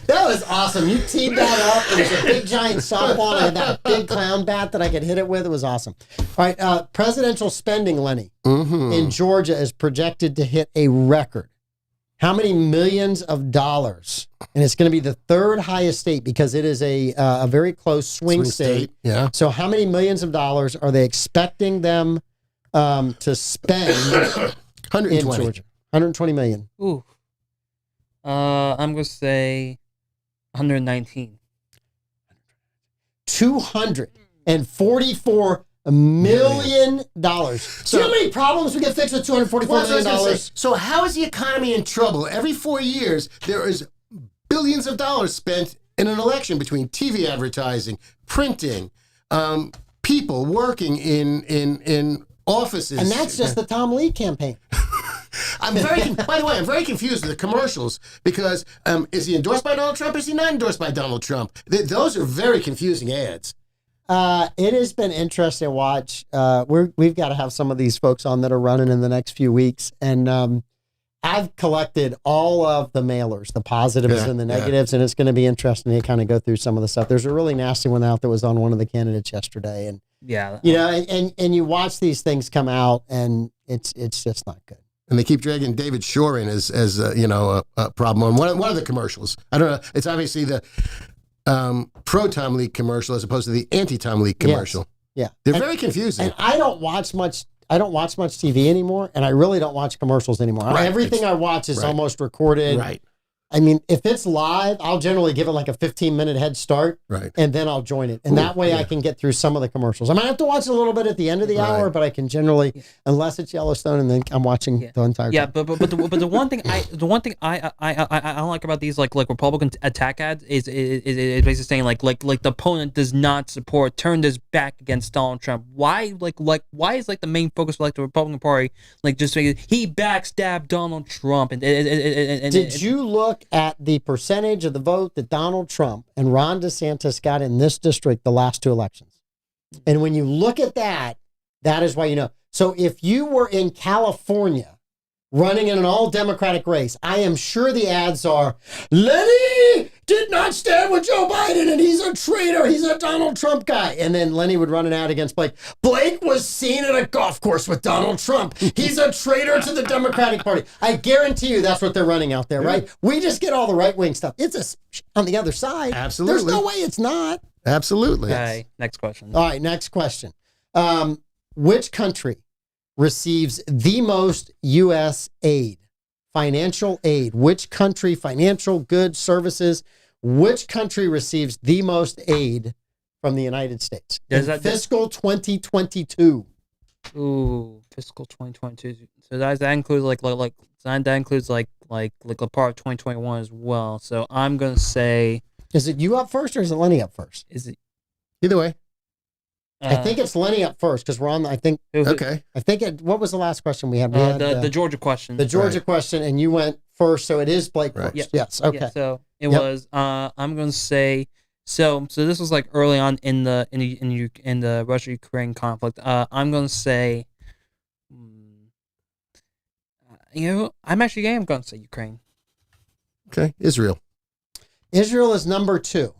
That was awesome. You teed that up. It was a big giant softball. I had that big clown bat that I could hit it with. It was awesome. All right, presidential spending, Lenny, in Georgia is projected to hit a record. How many millions of dollars? And it's going to be the 3rd highest state because it is a very close swing state. Yeah. So how many millions of dollars are they expecting them to spend in 120. Georgia? 120 million. Ooh. I'm gonna say 119. $244 million. See how many problems we can fix with $244 million? So how is the economy in trouble? Every 4 years, there is billions of dollars spent in an election between TV advertising, printing, people working in offices. And that's just the Tom Lee campaign. By the way, I'm very confused with the commercials because is he endorsed by Donald Trump? Is he not endorsed by Donald Trump? Those are very confusing ads. It has been interesting to watch. We've got to have some of these folks on that are running in the next few weeks. And I've collected all of the mailers, the positives and the negatives, and it's going to be interesting to kind of go through some of the stuff. There's a really nasty one out that was on one of the candidates yesterday. And, Yeah. and you watch these things come out and it's just not good. And they keep dragging David Shore in as a problem on one of the commercials. I don't know. It's obviously the pro Tom Leak commercial as opposed to the anti Tom Leak commercial. Yes. Yeah, they're very confusing. And I don't watch much TV anymore, and I really don't watch commercials anymore. Right. Everything I watch is almost recorded. Right. I mean, if it's live, I'll generally give it like a 15-minute head start, and then I'll join it. And that way I can get through some of the commercials. I might have to watch a little bit at the end of the hour, but I can generally, unless it's Yellowstone, and then I'm watching the entire time. Yeah, but the one thing I don't like about these like Republican attack ads is basically saying like the opponent does not support, turned his back against Donald Trump. Why why is like the main focus for like the Republican Party like just saying he backstabbed Donald Trump and did you look at the percentage of the vote that Donald Trump and Ron DeSantis got in this district the last two elections? And when you look at that, that is why you know. So if you were in California running in an all-Democratic race, I am sure the ads are, Lenny did not stand with Joe Biden and he's a traitor. He's a Donald Trump guy. And then Lenny would run an ad against Blake. Blake was seen at a golf course with Donald Trump. He's a traitor to the Democratic Party. I guarantee you that's what they're running out there, right? We just get all the right-wing stuff. It's on the other side. Absolutely. There's no way it's not. Absolutely. Okay, next question. All right, next question. Which country receives the most U.S. aid, financial aid? Which country, financial goods, services, which country receives the most aid from the United States? Fiscal 2022. Ooh, fiscal 2022. So that includes like that includes like a part of 2021 as well. So I'm gonna say, is it you up first or is it Lenny up first? Is it either way? I think it's Lenny up first because we're on. I think. Okay. I think. What was the last question we had? We had the Georgia question. The Georgia question, and you went first, so it is Blake first. Yep. Yes. Okay. Yeah, so it was. I'm gonna say. So this was like early on in the Russia-Ukraine conflict. I'm gonna say. I'm gonna say Ukraine. Okay, Israel. Israel is number 2.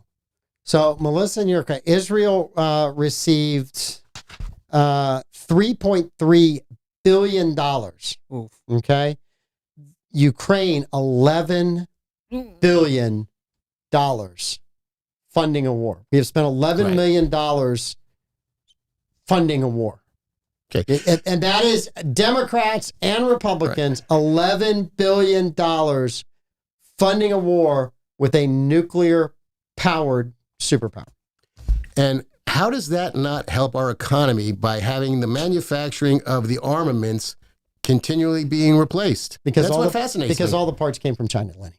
So, Melissa and Yurka, Israel received $3.3 billion. Oof. Okay. Ukraine, $11 billion funding a war. We have spent $11 million funding a war. Okay. And that is Democrats and Republicans, $11 billion funding a war with a nuclear-powered superpower. And how does that not help our economy by having the manufacturing of the armaments continually being replaced? Because that's what fascinates me. Because all the parts came from China, Lenny.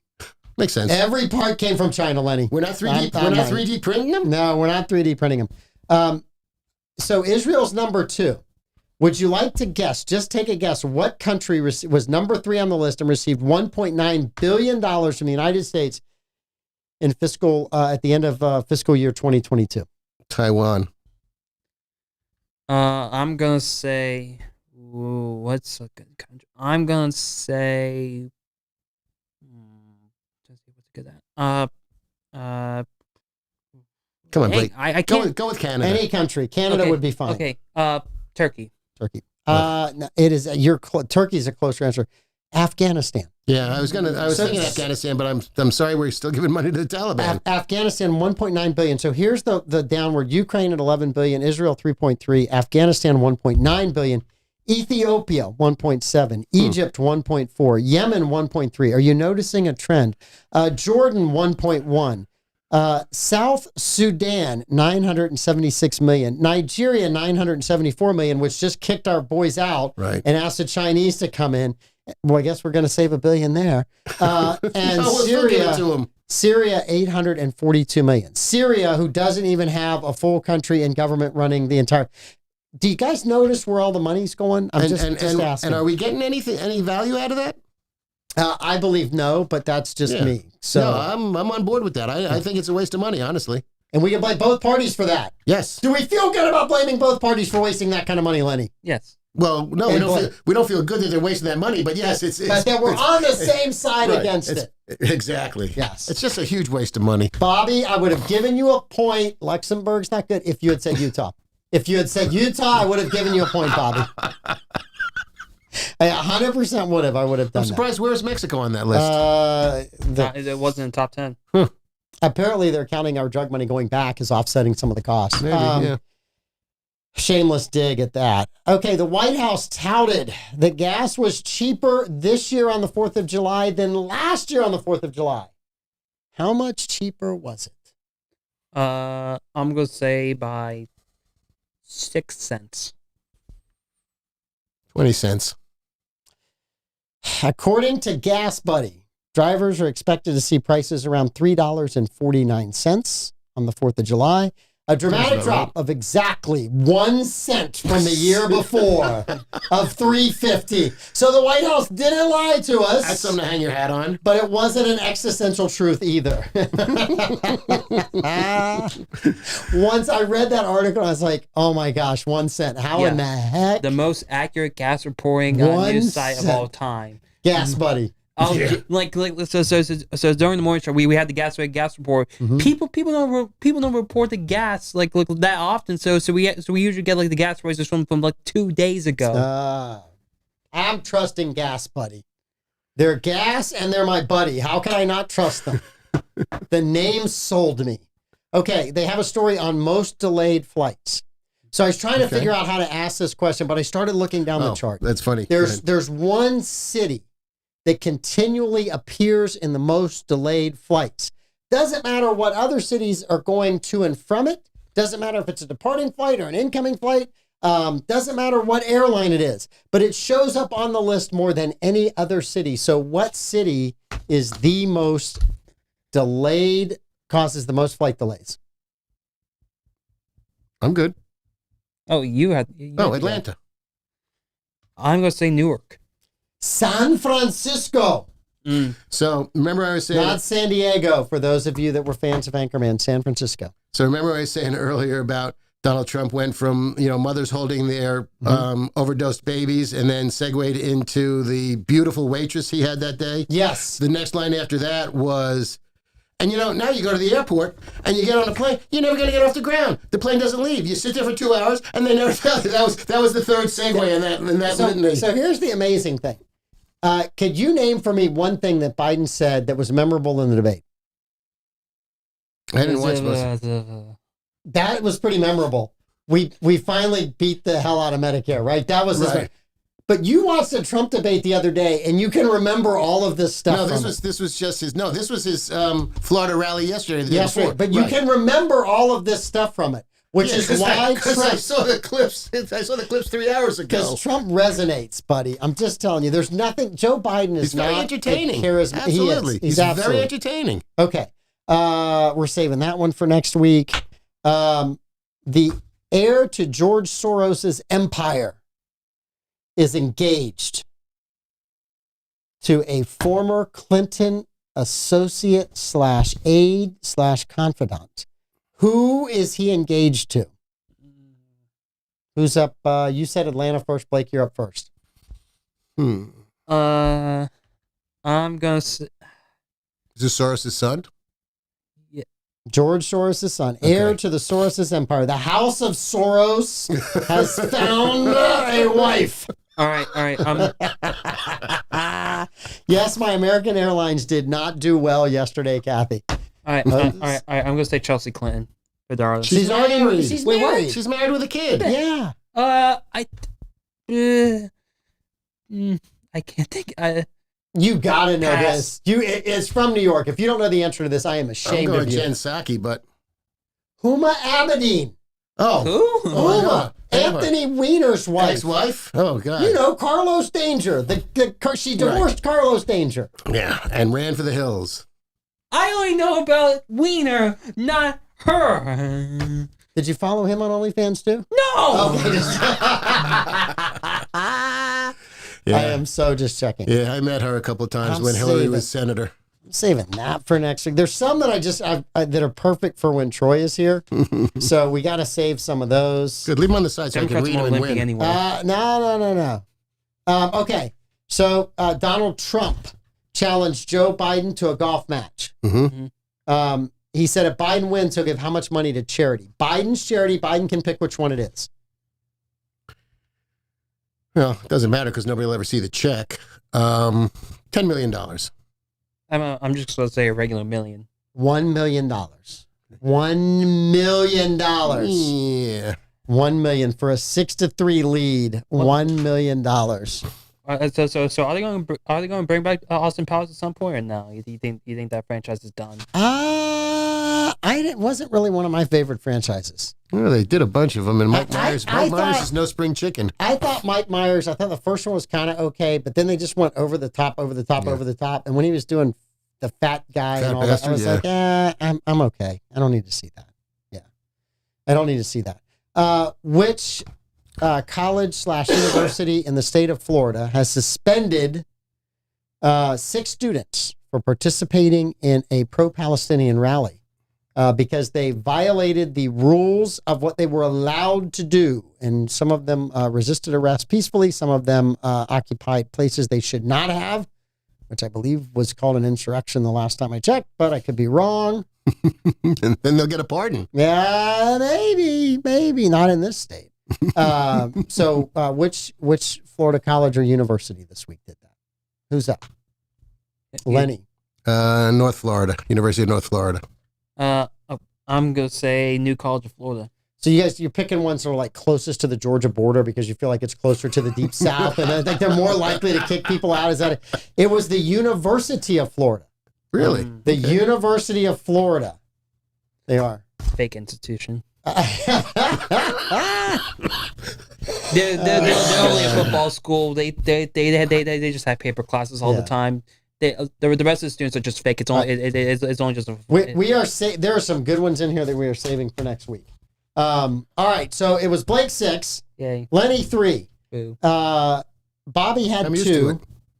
Makes sense. Every part came from China, Lenny. We're not 3D. We're not 3D printing them. No, we're not 3D printing them. So Israel's number 2. Would you like to guess? Just take a guess. What country was number 3 on the list and received $1.9 billion from the United States in at the end of fiscal year 2022? Taiwan. I'm gonna say, what's a good country? I'm gonna say, let's see what's good at. Come on, Blake. I can't go with Canada. Any country. Canada would be fine. Okay. Turkey. No, it is. Turkey's a closer answer. Afghanistan. Yeah, I was thinking Afghanistan, but I'm sorry, we're still giving money to the Taliban. Afghanistan, $1.9 billion. So here's the downward. Ukraine at $11 billion, Israel 3.3, Afghanistan $1.9 billion, Ethiopia 1.7, Egypt 1.4, Yemen 1.3. Are you noticing a trend? Jordan 1.1. South Sudan, 976 million. Nigeria, 974 million, which just kicked our boys out and asked the Chinese to come in. Well, I guess we're going to save $1 billion there. And Syria, 842 million. Syria, who doesn't even have a full country and government running the entire. Do you guys notice where all the money's going? I'm just asking. And are we getting any value out of that? I believe no, but that's just me. So no, I'm on board with that. I think it's a waste of money, honestly. And we can blame both parties for that. Yes. Do we feel good about blaming both parties for wasting that kind of money, Lenny? Yes. Well, no, we don't feel good that they're wasting that money, but yes, it's but that we're on the same side against it. Exactly. Yes. It's just a huge waste of money. Bobby, I would have given you a point. Luxembourg's not good if you had said Utah. If you had said Utah, I would have given you a point, Bobby. I 100% would have. I would have done I'm surprised. Where's Mexico on that list? It wasn't in the top 10. Apparently, they're counting our drug money going back as offsetting some of the costs. Maybe, yeah. Shameless dig at that. Okay, the White House touted that gas was cheaper this year on the 4th of July than last year on the 4th of July. How much cheaper was it? I'm going to say by 6 cents. 20 cents. According to Gas Buddy, drivers are expected to see prices around $3.49 on the 4th of July. A dramatic drop of exactly 1 cent from the year before of $3.50. So the White House didn't lie to us. That's something to hang your hat on. But it wasn't an existential truth either. Once I read that article, I was like, oh my gosh, 1 cent. How in the heck? The most accurate gas reporting news site of all time. Gas Buddy. So during the morning show we had the gas report. Mm-hmm. People don't report the gas like that often. So we usually get like the gas prices from like 2 days ago. I'm trusting Gas Buddy. They're gas and they're my buddy. How can I not trust them? The name sold me. Okay, they have a story on most delayed flights. So I was trying to figure out how to ask this question, but I started looking down the chart. That's funny. There's one city that continually appears in the most delayed flights. Doesn't matter what other cities are going to and from it. Doesn't matter if it's a departing flight or an incoming flight. Doesn't matter what airline it is. But it shows up on the list more than any other city. So what city is the most delayed, causes the most flight delays? I'm good. Oh, Atlanta. I'm going to say Newark. San Francisco. So remember I was saying... Not San Diego, for those of you that were fans of Anchorman, San Francisco. So remember I was saying earlier about Donald Trump went from, mothers holding their overdosed babies and then segued into the beautiful waitress he had that day? Yes. The next line after that was... And now you go to the airport and you get on a plane, you're never going to get off the ground. The plane doesn't leave. You sit there for 2 hours and they never tell you. That was the third segue in that litany. So here's the amazing thing. Could you name for me one thing that Biden said that was memorable in the debate? I didn't watch most. That was pretty memorable. We finally beat the hell out of Medicare, right? That was right. But you watched the Trump debate the other day, and you can remember all of this stuff. No, this was just his. No, this was his Florida rally yesterday. The day yes, before. right. But you can remember all of this stuff from it, which is why Trump. I saw the clips. I saw the clips 3 hours ago. Because Trump resonates, buddy. I'm just telling you. There's nothing. Joe Biden is very not entertaining. Absolutely, He's very entertaining. Okay, we're saving that one for next week. The heir to George Soros's empire is engaged to a former Clinton associate / aide / confidant. Who is he engaged to? Who's up? You said Atlanta first. Blake, you're up first. I'm gonna say... Is this Soros' son? George Soros' son, heir to the Soros' empire. The House of Soros has found a wife. All right. Yes, my American Airlines did not do well yesterday, Kathy. All right. I'm gonna say Chelsea Clinton for darling. She's already married. She's married. She's married with a kid. Yeah. I can't think. You gotta know this. It's from New York. If you don't know the answer to this, I am ashamed I'm going of you. Jen Psaki, but Huma Abedin. who? Huma. Anthony Weiner's wife. Ex-wife? Oh God. Carlos Danger. She divorced Carlos Danger. Yeah, and ran for the hills. I only know about Wiener, not her. Did you follow him on OnlyFans too? No. Okay. Yeah. I am so just checking. Yeah, I met her a couple of times when Hillary was senator. I'm saving that for next week. There's some that that are perfect for when Troy is here. So we got to save some of those. Good. Leave them on the side so I can read them and win. Anyway. No. Okay. So Donald Trump challenged Joe Biden to a golf match. Mm-hmm. He said if Biden wins, he'll give how much money to charity? Biden's charity. Biden can pick which one it is. Well, it doesn't matter because nobody will ever see the check. $10 million. I'm just going to say a regular million. $1 million. $1 million. Yeah. 1 million for a 6-3 lead. $1 million. So are they going to bring back Austin Powers at some point or no? You think that franchise is done? It wasn't really one of my favorite franchises. Well, they did a bunch of them, and Mike Myers. I Mike Myers thought- is no spring chicken. I thought the first one was kind of okay, but then they just went over the top. And when he was doing the fat guy Fat and all bastard, that, I was like, I'm okay. I don't need to see that. Yeah. I don't need to see that. Which college/university in the state of Florida has suspended 6 students for participating in a pro-Palestinian rally because they violated the rules of what they were allowed to do. And some of them resisted arrest peacefully. Some of them occupied places they should not have, which I believe was called an insurrection the last time I checked, but I could be wrong. And then they'll get a pardon. Yeah, maybe not in this state. So which Florida college or university this week did that? Who's that? Lenny. North Florida, University of North Florida. I'm gonna say New College of Florida. So you're picking ones that are like closest to the Georgia border because you feel like it's closer to the deep south, and I think they're more likely to kick people out. It was the University of Florida. Really? The University of Florida. They are. Fake institution. Yeah. They're only a football school. They just have paper classes all the time. The rest of the students are just fake. It's only just a. There are some good ones in here that we are saving for next week. All right, so it was Blake 6, Yay. Lenny 3, Boo. Bobby had I'm used to 2, it.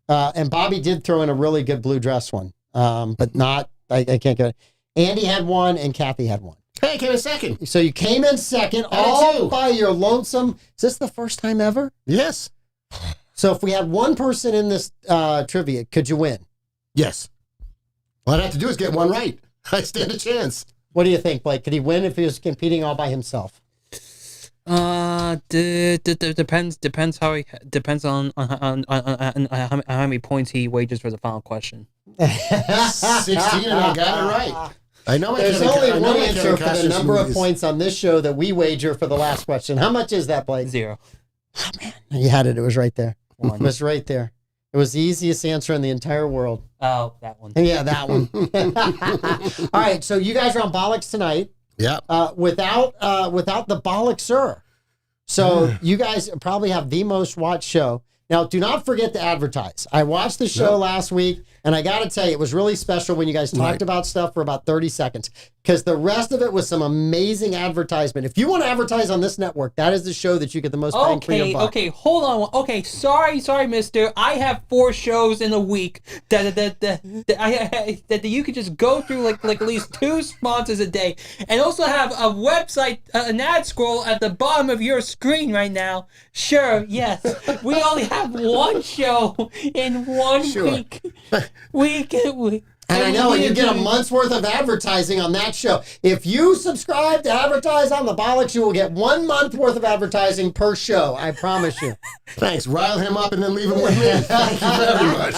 and Bobby did throw in a really good blue dress one, but not. I can't get it. Andy had 1, and Kathy had 1. Hey, I came in second. So you came in second, I did all too. by your lonesome. Is this the first time ever? Yes. So if we had one person in this trivia, could you win? Yes. All I'd have to do is get one right. I stand a chance. What do you think, Blake? Could he win if he was competing all by himself? Depends on how many points he wagers for the final question. 16, and I got it right. I know. There's only one answer for the number of points on this show that we wager for the last question. How much is that, Blake? 0. Oh, man. You had it. It was right there. 1. It was right there. It was the easiest answer in the entire world. Oh, that one. Yeah, that one. All right, so you guys are on Bollocks tonight. Yeah. Without the Bollockser. So you guys probably have the most watched show. Now, do not forget to advertise. I watched the show last week, and I got to tell you, it was really special when you guys talked about stuff for about 30 seconds, because the rest of it was some amazing advertisement. If you want to advertise on this network, that is the show that you get the most bang for your buck. Okay, hold on. Okay, sorry, mister. I have 4 shows in a week that you could just go through like at least 2 sponsors a day, and also have a website, an ad scroll at the bottom of your screen right now. Sure, yes. We only have 1 show in 1 week. And I know, and you get a month's worth of advertising on that show. If you subscribe to advertise on the Bollocks, you will get 1 month worth of advertising per show. I promise you. Thanks. Rile him up and then leave him with me. Thank you very much.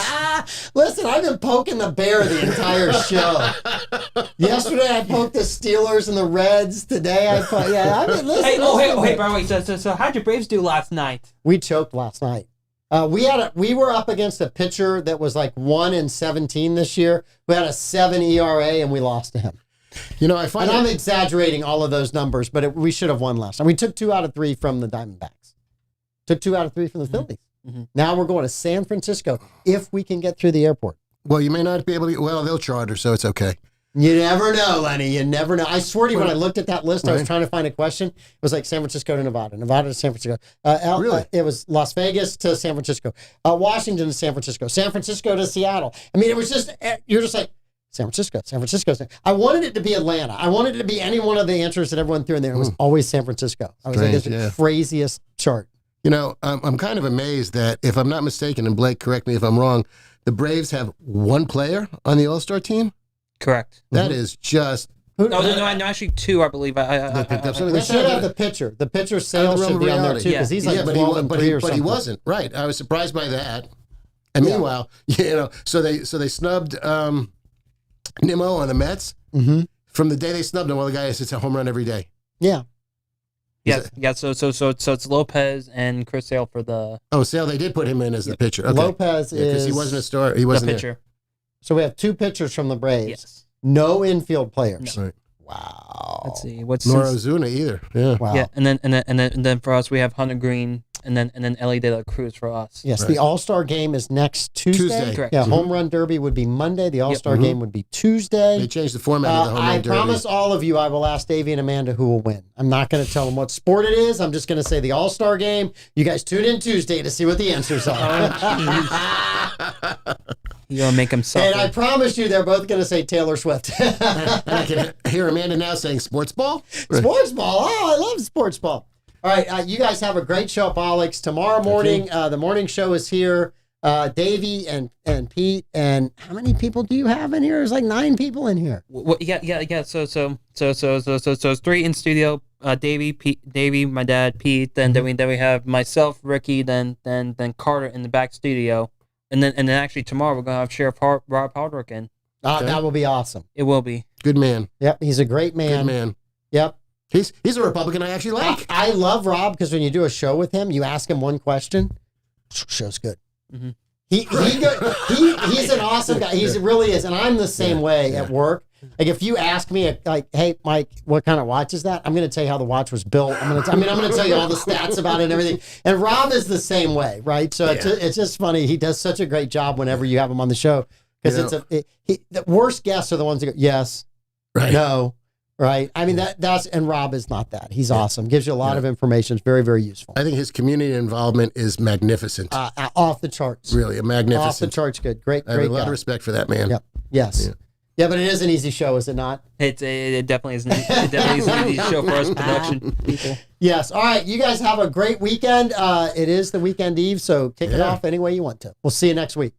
Listen, I've been poking the bear the entire show. Yesterday I poked the Steelers and the Reds. Today I poked, listen. Hey, by the way, so how'd your Braves do last night? We choked last night. We were up against a pitcher that was like 1-17 this year. We had a 7 ERA and we lost to him. You know, I find I'm exaggerating all of those numbers, but we should have won last time. We took 2 out of 3 from the Diamondbacks. Took 2 out of 3 from the Phillies. Mm-hmm. Now we're going to San Francisco if we can get through the airport. Well, you may not be able to. Well, they'll charter, so it's okay. You never know, Lenny. You never know. I swear to you, when I looked at that list, I was trying to find a question. It was like San Francisco to Nevada, Nevada to San Francisco. Really? It was Las Vegas to San Francisco, Washington to San Francisco to Seattle. I mean, it was just, you're just like, San Francisco. I wanted it to be Atlanta. I wanted it to be any one of the answers that everyone threw in there. It was always San Francisco. I was like, it's the craziest chart. You know, I'm kind of amazed that, if I'm not mistaken, and Blake, correct me if I'm wrong, the Braves have 1 player on the All-Star team? Correct. That is just Who, No, actually 2, I believe. we should have the pitcher. The pitcher Sale should be on there too because he's like 12 and 3 or something. But he wasn't. Right. I was surprised by that. And meanwhile, so they snubbed Nimmo on the Mets. Mm-hmm. From the day they snubbed him, the guy hits a home run every day. Yeah. Yeah. So it's Lopez and Chris Sale for the. Oh, Sale. They did put him in as the pitcher. Okay. Lopez is because he wasn't a star. He wasn't the pitcher. So we have 2 pitchers from the Braves. Yes. No infield players. No. Right. Wow. Let's see. What's Nor Ozuna either. Yeah. Wow. Yeah, and then for us we have Hunter Green and then Ellie De La Cruz for us. Yes, Right. the All-Star game is next Tuesday. Correct. Yeah, Home Run Derby would be Monday. The All-Star game would be Tuesday. They changed the format of the home run derby. I promise all of you I will ask Davey and Amanda who will win. I'm not going to tell them what sport it is. I'm just going to say the All-Star game. You guys tune in Tuesday to see what the answers are. You're going to make them suffer. And I promise you they're both going to say Taylor Swift. And I can hear Amanda now saying sports ball. Sports ball. Oh, I love sports ball. All right, you guys have a great show up, Alex. Tomorrow morning, the morning show is here. Davey and Pete, and how many people do you have in here? There's like 9 people in here. Yeah. So it's 3 in studio. Davey, my dad, Pete. Then we have myself, Ricky, then Carter in the back studio, and then actually tomorrow we're gonna have Sheriff Rob Hardwick in. That will be awesome. It will be. Good man. Yep, he's a great man. Good man. Yep. He's a Republican I actually like. I love Rob because when you do a show with him, you ask him one question. Show's good. Mm-hmm. He's an awesome guy. He really is, and I'm the same way at work. Like if you ask me, like, hey Mike, what kind of watch is that? I'm going to tell you how the watch was built. I'm going to tell you all the stats about it and everything. And Rob is the same way, right? So it's just funny. He does such a great job whenever you have him on the show because the worst guests are the ones that go yes, right, no. Right. I mean, and Rob is not that. He's awesome. Gives you a lot of information. It's very, very useful. I think his community involvement is magnificent. Off the charts. Really, a magnificent. Off the charts. Good. Great I have a lot guy. of respect for that man. Yep. Yes. Yeah, but it is an easy show, is it not? It definitely is. It definitely is an easy show for us production people. Yes. All right. You guys have a great weekend. It is the weekend eve, so kick it off any way you want to. We'll see you next week.